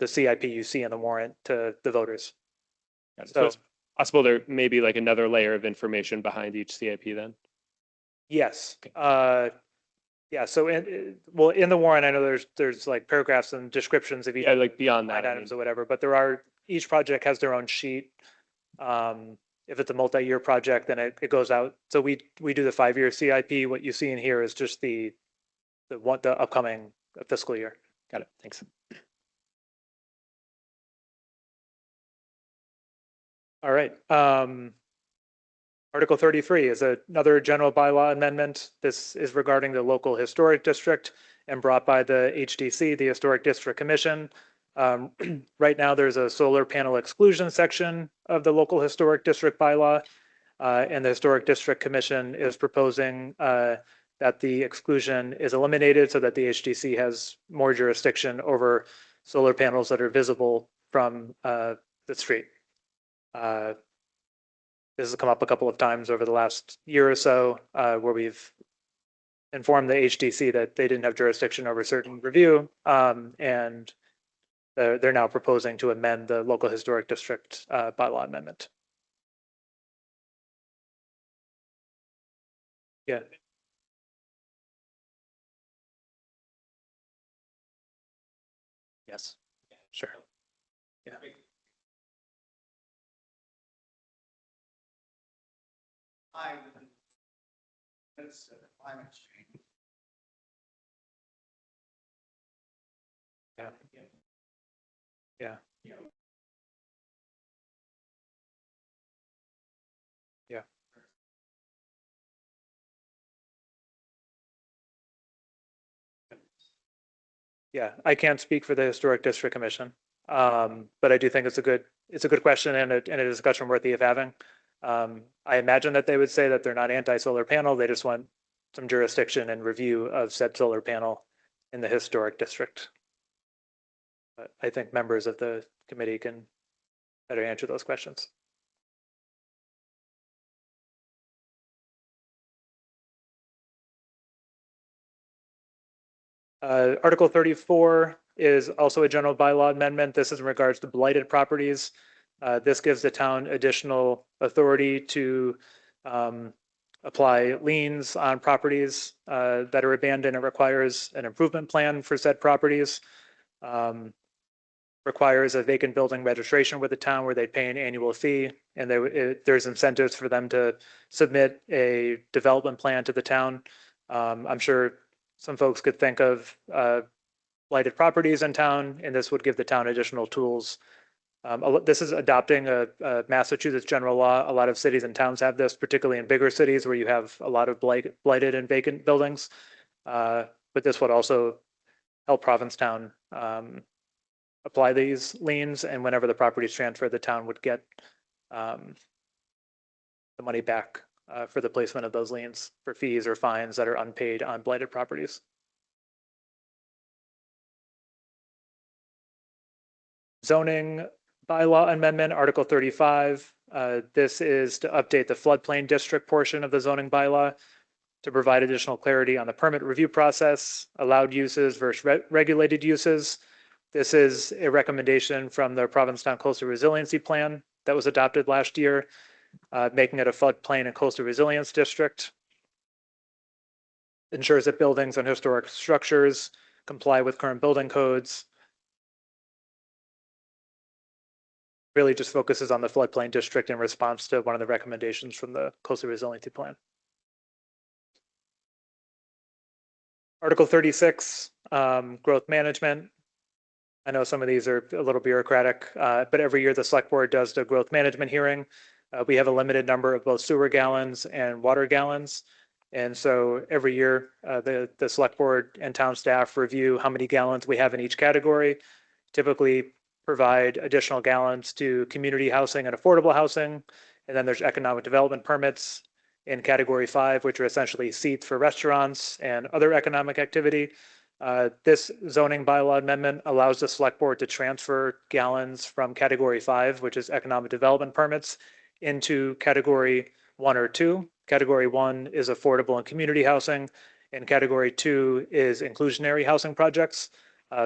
CIP you see in the warrant to the voters. So it's possible there may be like another layer of information behind each CIP then? Yes. Yeah, so in the warrant, I know there's like paragraphs and descriptions of each like beyond line that, items or whatever, but each project has their own sheet. If it's a multi-year project, then it goes out. So we do the 5-year CIP. What you see in here is just the upcoming fiscal year. Got it. Thanks. All right. Article 33 is another general bylaw amendment. This is regarding the local historic district and brought by the HDC, the Historic District Commission. Right now, there's a solar panel exclusion section of the local historic district bylaw, and the Historic District Commission is proposing that the exclusion is eliminated so that the HDC has more jurisdiction over solar panels that are visible from the street. This has come up a couple of times over the last year or so, where we've informed the HDC that they didn't have jurisdiction over certain review, and they're now proposing to amend the local historic district bylaw amendment. Yeah. Yes. Sure. Yeah. Climate change. Yeah. Yeah. Yeah. Yeah, I can't speak for the Historic District Commission, but I do think it's a good question and a discussion worthy of having. I imagine that they would say that they're not anti-solar panel. They just want some jurisdiction and review of said solar panel in the historic district. But I think members of the committee can better answer those questions. Article 34 is also a general bylaw amendment. This is in regards to blighted properties. This gives the town additional authority to apply liens on properties that are abandoned. It requires an improvement plan for said properties. Requires a vacant building registration with the town where they pay an annual fee, and there's incentives for them to submit a development plan to the town. I'm sure some folks could think of blighted properties in town, and this would give the town additional tools. This is adopting a Massachusetts general law. A lot of cities and towns have this, particularly in bigger cities where you have a lot of blighted and vacant buildings. But this would also help Provincetown apply these liens, and whenever the property is transferred, the town would get the money back for the placement of those liens for fees or fines that are unpaid on blighted properties. Zoning bylaw amendment, Article 35. This is to update the floodplain district portion of the zoning bylaw to provide additional clarity on the permit review process, allowed uses versus regulated uses. This is a recommendation from the Provincetown Coastal Resiliency Plan that was adopted last year, making it a floodplain and coastal resilience district. Ensures that buildings and historic structures comply with current building codes. Really just focuses on the floodplain district in response to one of the recommendations from the Coastal Resiliency Plan. Article 36, growth management. I know some of these are a little bureaucratic, but every year the select board does the growth management hearing. We have a limited number of both sewer gallons and water gallons. And so every year the select board and town staff review how many gallons we have in each category, typically provide additional gallons to community housing and affordable housing. And then there's economic development permits in category 5, which are essentially seats for restaurants and other economic activity. This zoning bylaw amendment allows the select board to transfer gallons from category 5, which is economic development permits, into category 1 or 2. Category 1 is affordable and community housing, and category 2 is inclusionary housing projects.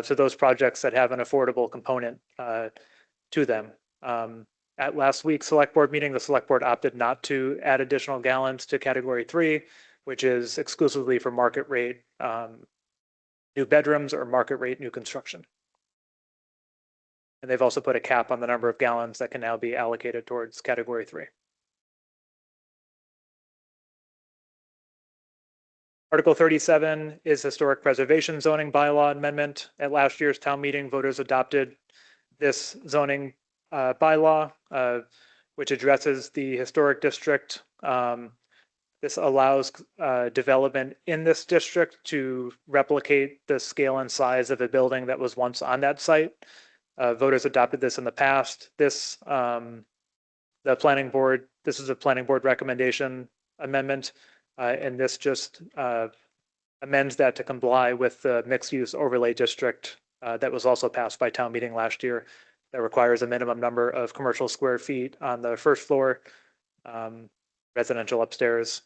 So those projects that have an affordable component to them. At last week's select board meeting, the select board opted not to add additional gallons to category 3, which is exclusively for market rate new bedrooms or market rate new construction. And they've also put a cap on the number of gallons that can now be allocated towards category 3. Article 37 is historic preservation zoning bylaw amendment. At last year's town meeting, voters adopted this zoning bylaw, which addresses the historic district. This allows development in this district to replicate the scale and size of a building that was once on that site. Voters adopted this in the past. This is a planning board recommendation amendment, and this just amends that to comply with the mixed use overlay district that was also passed by town meeting last year, that requires a minimum number of commercial square feet on the first floor, residential upstairs.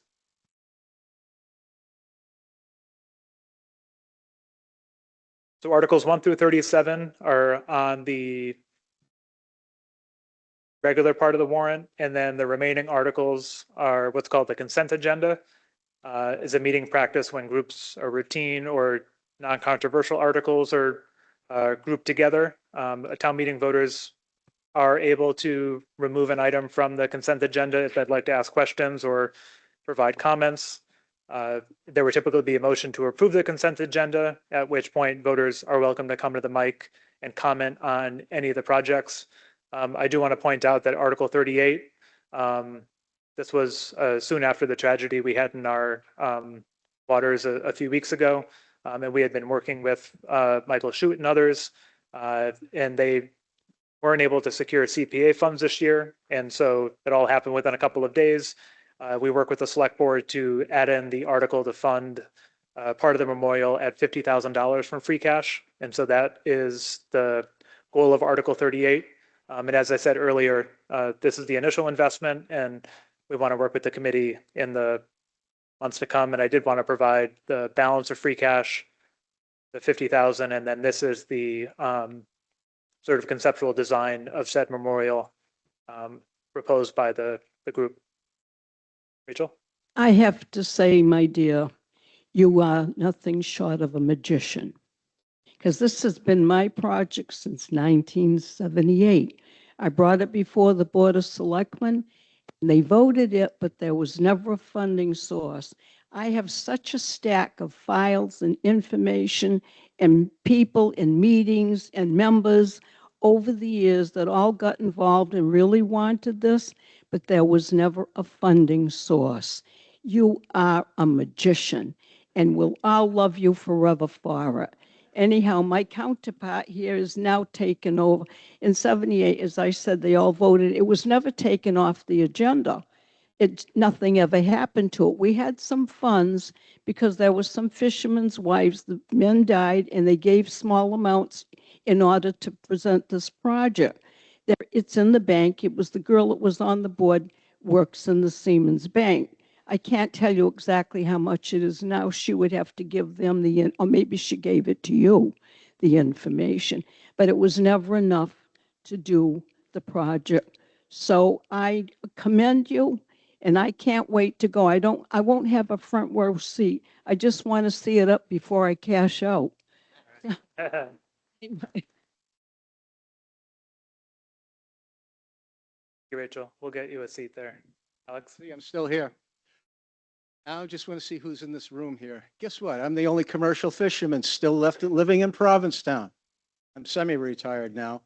So Articles 1 through 37 are on the regular part of the warrant, and then the remaining articles are what's called the consent agenda. Is a meeting practice when groups are routine or non-controversial articles are grouped together. Town meeting voters are able to remove an item from the consent agenda if they'd like to ask questions or provide comments. There would typically be a motion to approve the consent agenda, at which point voters are welcome to come to the mic and comment on any of the projects. I do want to point out that Article 38, this was soon after the tragedy we had in our waters a few weeks ago. And we had been working with Michael Shute and others, and they weren't able to secure CPA funds this year. And so it all happened within a couple of days. We work with the select board to add in the article to fund part of the memorial at $50,000 from free cash. And so that is the goal of Article 38. And as I said earlier, this is the initial investment, and we want to work with the committee in the months to come. And I did want to provide the balance of free cash, the 50,000, and then this is the sort of conceptual design of said memorial proposed by the group. Rachel? I have to say, my dear, you are nothing short of a magician, because this has been my project since 1978. I brought it before the Board of Selectmen, and they voted it, but there was never a funding source. I have such a stack of files and information and people in meetings and members over the years that all got involved and really wanted this, but there was never a funding source. You are a magician, and we'll all love you forever for it. Anyhow, my counterpart here is now taken over. In 78, as I said, they all voted. It was never taken off the agenda. Nothing ever happened to it. We had some funds because there were some fishermen's wives, the men died, and they gave small amounts in order to present this project. It's in the bank. It was the girl that was on the board, works in the Siemens Bank. I can't tell you exactly how much it is now. She would have to give them or maybe she gave it to you, the information. But it was never enough to do the project. So I commend you, and I can't wait to go. I won't have a front row seat. I just want to see it up before I cash out. Rachel, we'll get you a seat there. Alex? See, I'm still here. I just want to see who's in this room here. Guess what? I'm the only commercial fisherman still left living in Provincetown. I'm semi-retired now,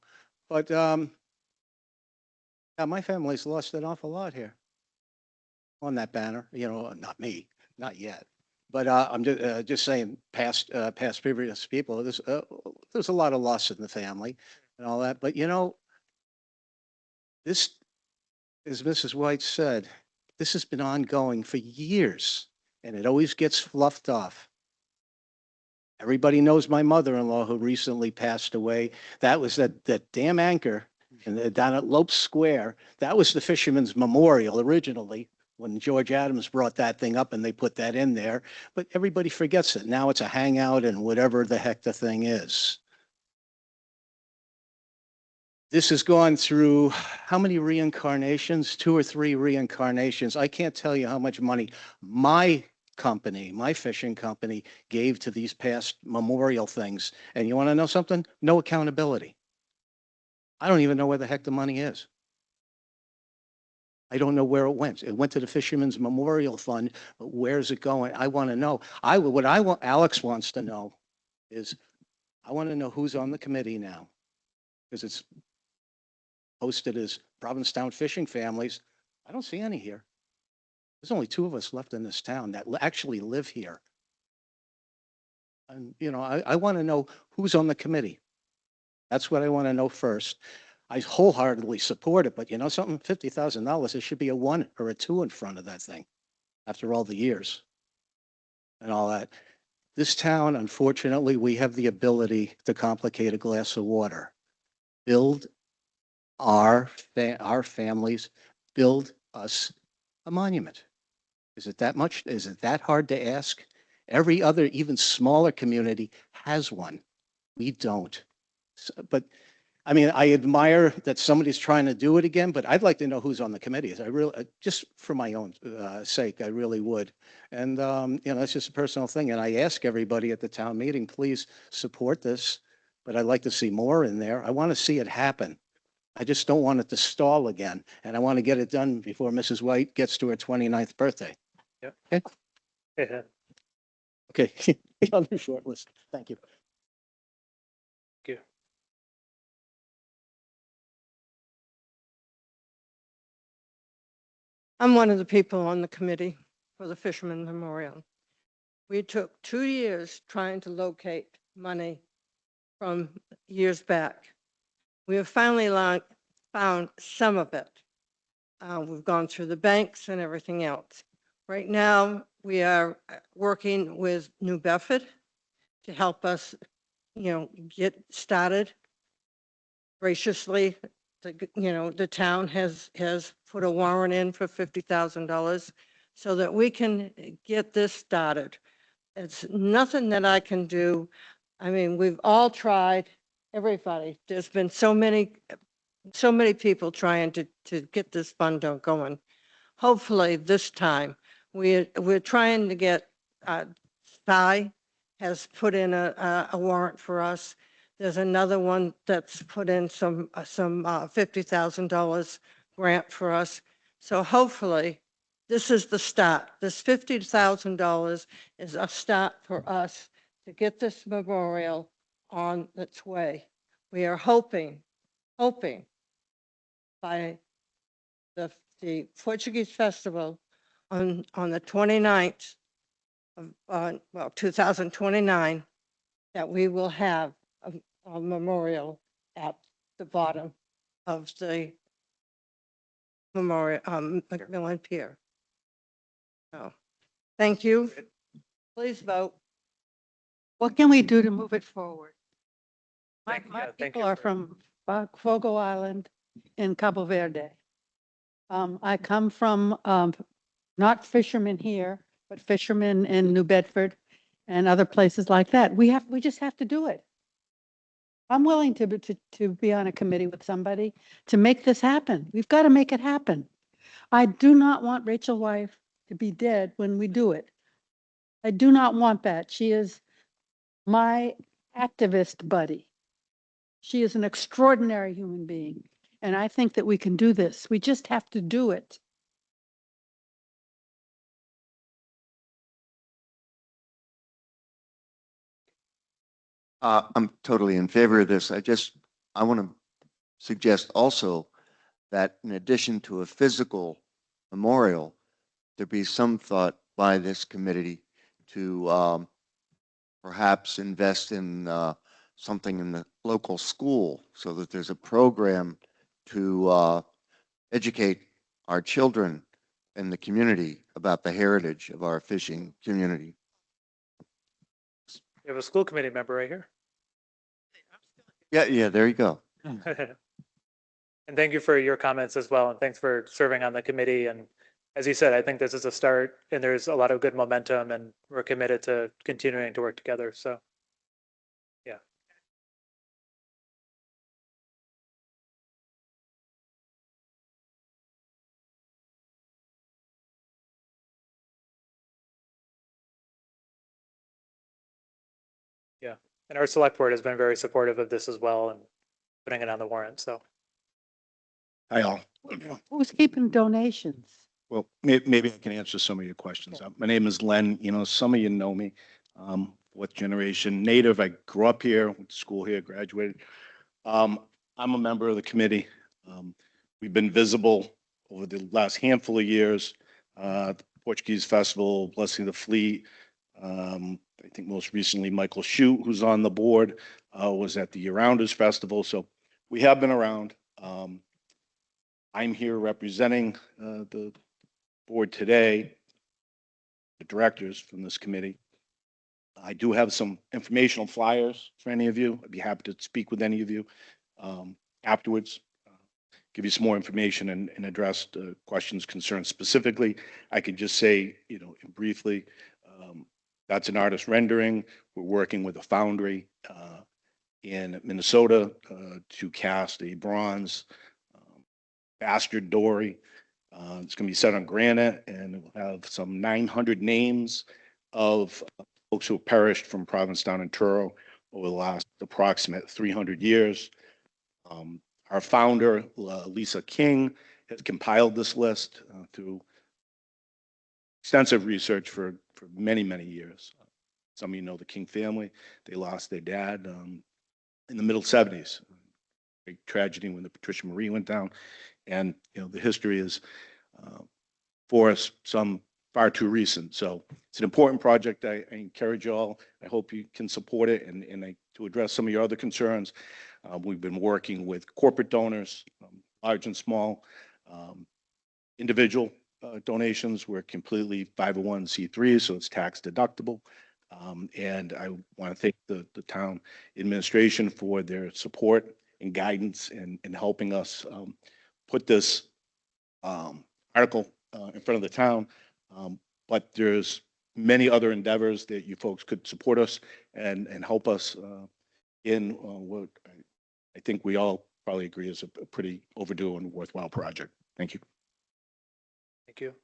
but yeah, my family's lost an awful lot here on that banner. You know, not me, not yet. But I'm just saying, past previous people. There's a lot of loss in the family and all that. But you know, this, as Mrs. White said, this has been ongoing for years, and it always gets fluffed off. Everybody knows my mother-in-law who recently passed away. That was that damn anchor down at Lopes Square. That was the Fisherman's Memorial originally, when George Adams brought that thing up and they put that in there. But everybody forgets it. Now it's a hangout and whatever the heck the thing is. This has gone through how many reincarnations? 2 or 3 reincarnations. I can't tell you how much money my company, my fishing company, gave to these past memorial things. And you want to know something? No accountability. I don't even know where the heck the money is. I don't know where it went. It went to the Fisherman's Memorial Fund, but where's it going? I want to know. What I want, Alex wants to know is, I want to know who's on the committee now, because it's posted as Provincetown Fishing Families. I don't see any here. There's only 2 of us left in this town that actually live here. And, you know, I want to know who's on the committee. That's what I want to know first. I wholeheartedly support it, but you know something, $50,000, it should be a 1 or a 2 in front of that thing after all the years and all that. This town, unfortunately, we have the ability to complicate a glass of water. Build our families, build us a monument. Is it that much? Is it that hard to ask? Every other, even smaller community has one. We don't. But I mean, I admire that somebody's trying to do it again, but I'd like to know who's on the committees. I really, just for my own sake, I really would. And, you know, it's just a personal thing. And I ask everybody at the town meeting, please support this, but I'd like to see more in there. I want to see it happen. I just don't want it to stall again. And I want to get it done before Mrs. White gets to her 29th birthday. Yep. Okay. Yeah. Okay. On the short list. Thank you. Thank you. I'm one of the people on the committee for the Fisherman Memorial. We took 2 years trying to locate money from years back. We have finally found some of it. We've gone through the banks and everything else. Right now, we are working with New Bedford to help us, you know, get started. Graciously, you know, the town has put a warrant in for $50,000 so that we can get this started. It's nothing that I can do. I mean, we've all tried, everybody. There's been so many people trying to get this fund going. Hopefully this time, we're trying to get, Sky has put in a warrant for us. There's another one that's put in some $50,000 grant for us. So hopefully this is the start. This $50,000 is a start for us to get this memorial on its way. We are hoping by the Portuguese festival on the 29th of, 2029, that we will have a memorial at the bottom of the memorial, Macmillan Pier. So, thank you. Please vote. What can we do to move it forward? Thank you. My Thank people you are for- from Fogo Island, in Cabo Verde. I come from, not fishermen here, but fishermen in New Bedford and other places like that. We just have to do it. I'm willing to be on a committee with somebody to make this happen. We've got to make it happen. I do not want Rachel Wife to be dead when we do it. I do not want that. She is my activist buddy. She is an extraordinary human being. And I think that we can do this. We just have to do it. I'm totally in favor of this. I want to suggest also that in addition to a physical memorial, there be some thought by this committee to perhaps invest in something in the local school so that there's a program to educate our children in the community about the heritage of our fishing community. We have a school committee member right here. Yeah, there you go. And thank you for your comments as well. And thanks for serving on the committee. And as you said, I think this is a start and there's a lot of good momentum and we're committed to continuing to work together. So, yeah. Yeah. And our select board has been very supportive of this as well and putting it on the warrant. So. Hi, all. Who's keeping donations? Well, maybe I can answer some of your questions. My name is Len. You know, some of you know me. Fourth generation native. I grew up here, went to school here, graduated. I'm a member of the committee. We've been visible over the last handful of years. The Portuguese Festival, Blessing the Fleet. I think most recently Michael Shute, who's on the board, was at the Year-Rounders Festival. So we have been around. I'm here representing the board today, the directors from this committee. I do have some informational flyers for any of you. I'd be happy to speak with any of you afterwards, give you some more information and address questions, concerns specifically. I could just say, you know, briefly, that's an artist rendering. We're working with a foundry in Minnesota to cast a bronze bastard dory. It's going to be set on granite and it will have some 900 names of folks who have perished from Provincetown and Truro over the last approximate 300 years. Our founder, Lisa King, has compiled this list through extensive research for many, many years. Some of you know the King family. They lost their dad in the middle 70s. Big tragedy when the Patricia Marie went down. And, you know, the history is for us some far too recent. So it's an important project. I encourage you all. I hope you can support it. And to address some of your other concerns, we've been working with corporate donors, large and small, individual donations. We're completely 501c3, so it's tax deductible. And I want to thank the town administration for their support and guidance in helping us put this article in front of the town. But there's many other endeavors that you folks could support us and help us in what I think we all probably agree is a pretty overdue and worthwhile project. Thank you. Thank you.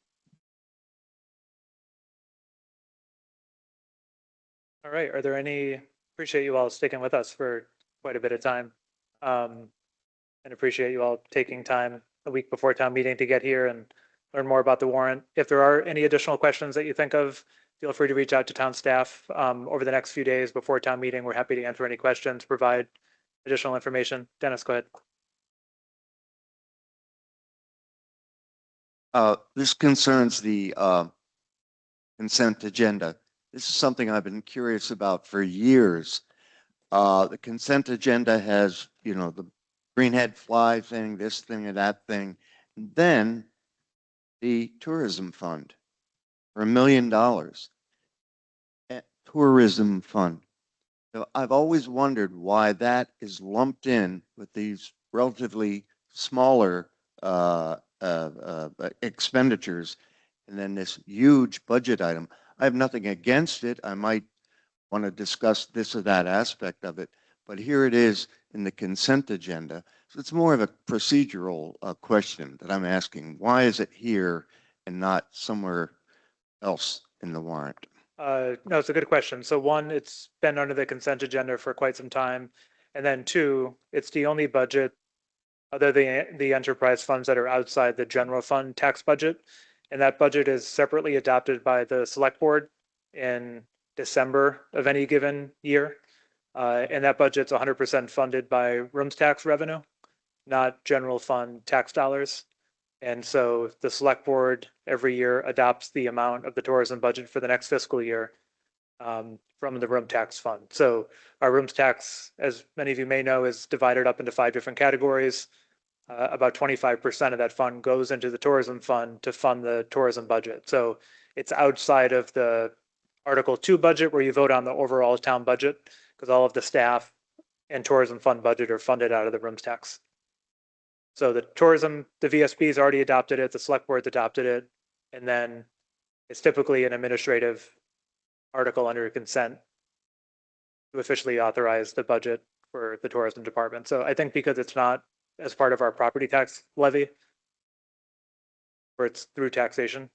All right. Are there any, appreciate you all sticking with us for quite a bit of time. And appreciate you all taking time a week before town meeting to get here and learn more about the warrant. If there are any additional questions that you think of, feel free to reach out to town staff over the next few days before town meeting. We're happy to answer any questions, provide additional information. Dennis, go ahead. This concerns the consent agenda. This is something I've been curious about for years. The consent agenda has, you know, the greenhead fly thing, this thing and that thing. And then the tourism fund for $1 million. Tourism fund. So I've always wondered why that is lumped in with these relatively smaller expenditures and then this huge budget item. I have nothing against it. I might want to discuss this or that aspect of it, but here it is in the consent agenda. So it's more of a procedural question that I'm asking. Why is it here and not somewhere else in the warrant? No, it's a good question. So one, it's been under the consent agenda for quite some time. And then two, it's the only budget other than the enterprise funds that are outside the general fund tax budget. And that budget is separately adopted by the select board in December of any given year. And that budget's 100% funded by rooms tax revenue, not general fund tax dollars. And so the select board every year adopts the amount of the tourism budget for the next fiscal year from the room tax fund. So our rooms tax, as many of you may know, is divided up into 5 different categories. About 25% of that fund goes into the tourism fund to fund the tourism budget. So it's outside of the Article 2 budget where you vote on the overall town budget, because all of the staff and tourism fund budget are funded out of the rooms tax. So the tourism, the VSB's already adopted it, the select board's adopted it, and then it's typically an administrative article under consent to officially authorize the budget for the tourism department. So I think because it's not as part of our property tax levy, where it's through taxation,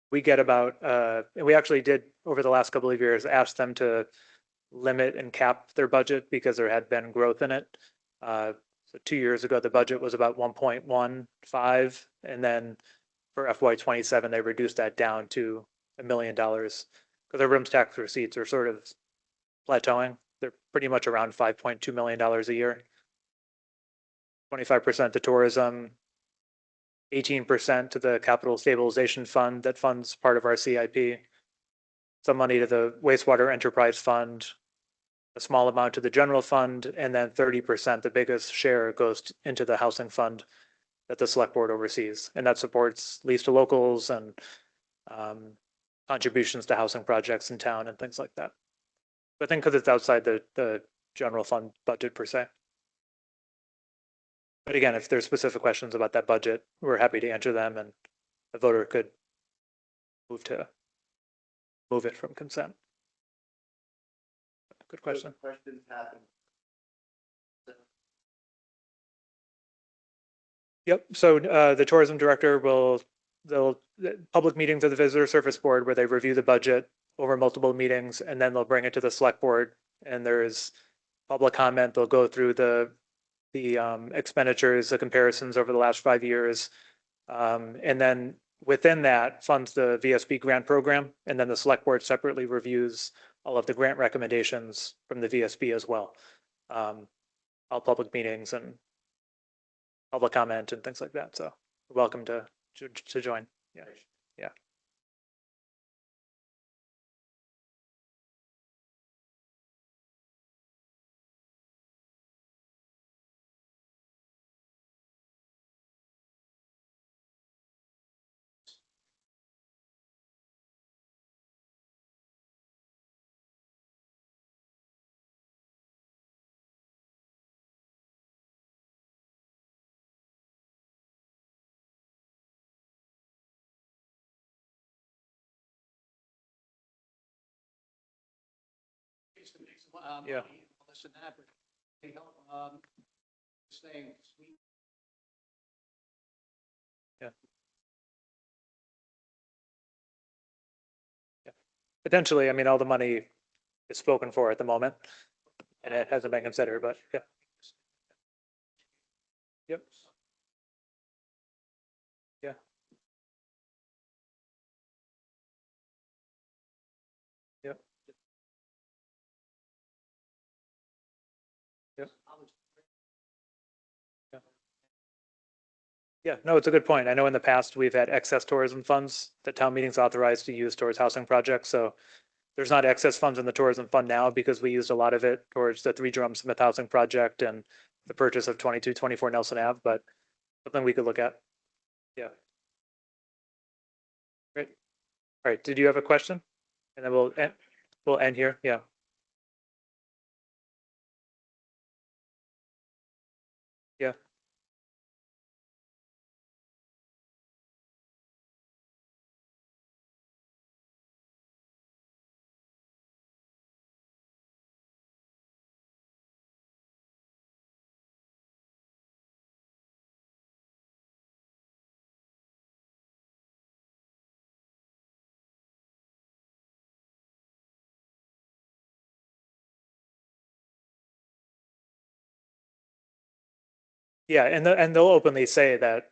we get about, and we actually did over the last couple of years ask them to limit and cap their budget because there had been growth in it. So 2 years ago, the budget was about 1.15, and then for FY27, they reduced that down to $1 million because their rooms tax receipts are sort of plateauing. They're pretty much around $5.2 million a year. 25% to tourism, 18% to the capital stabilization fund that funds part of our CIP, some money to the wastewater enterprise fund, a small amount to the general fund, and then 30%, the biggest share, goes into the housing fund that the select board oversees. And that supports lease to locals and contributions to housing projects in town and things like that. But I think because it's outside the general fund budget per se. But again, if there's specific questions about that budget, we're happy to answer them, and the voter could move it from consent. Good question. Questions happen. Yep. So the tourism director they'll public meetings of the visitor service board where they review the budget over multiple meetings, and then they'll bring it to the select board, and there's public comment. They'll go through the expenditures, the comparisons over the last 5 years, and then within that funds the VSB grant program, and then the select board separately reviews all of the grant recommendations from the VSB as well. All public meetings and public comment and things like that. So you're welcome to join. Yeah. Yeah. Yeah. Yeah. Yeah. Potentially, I mean, all the money is spoken for at the moment, and it hasn't been considered, but yeah. Yep. Yeah. Yep. Yep. Yeah. Yeah, no, it's a good point. I know in the past we've had excess tourism funds that town meetings authorized to use towards housing projects. So there's not excess funds in the tourism fund now because we used a lot of it towards the 3 Drum Smith housing project and the purchase of 2224 Nelson Ave, but something we could look at. Yeah. Great. All right. Did you have a question? And then we'll end here. Yeah. Yeah. Yeah, and they'll openly say that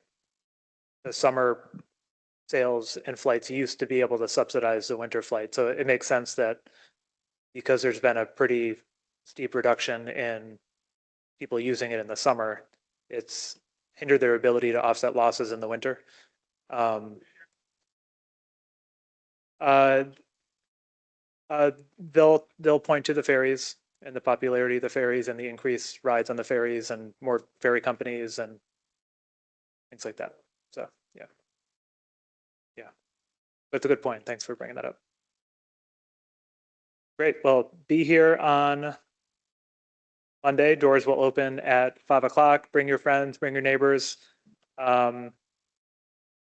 the summer sales and flights used to be able to subsidize the winter flight. So it makes sense that because there's been a pretty steep reduction in people using it in the summer, it's hindered their ability to offset losses in the winter. Um, uh, they'll point to the ferries and the popularity of the ferries and the increased rides on the ferries and more ferry companies and things like that. So yeah, yeah, that's a good point. Thanks for bringing that up. Great. Well, be here on Monday. Doors will open at 5 o'clock. Bring your friends, bring your neighbors.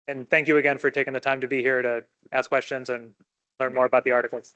And thank you again for taking the time to be here to ask questions and learn more about the articles.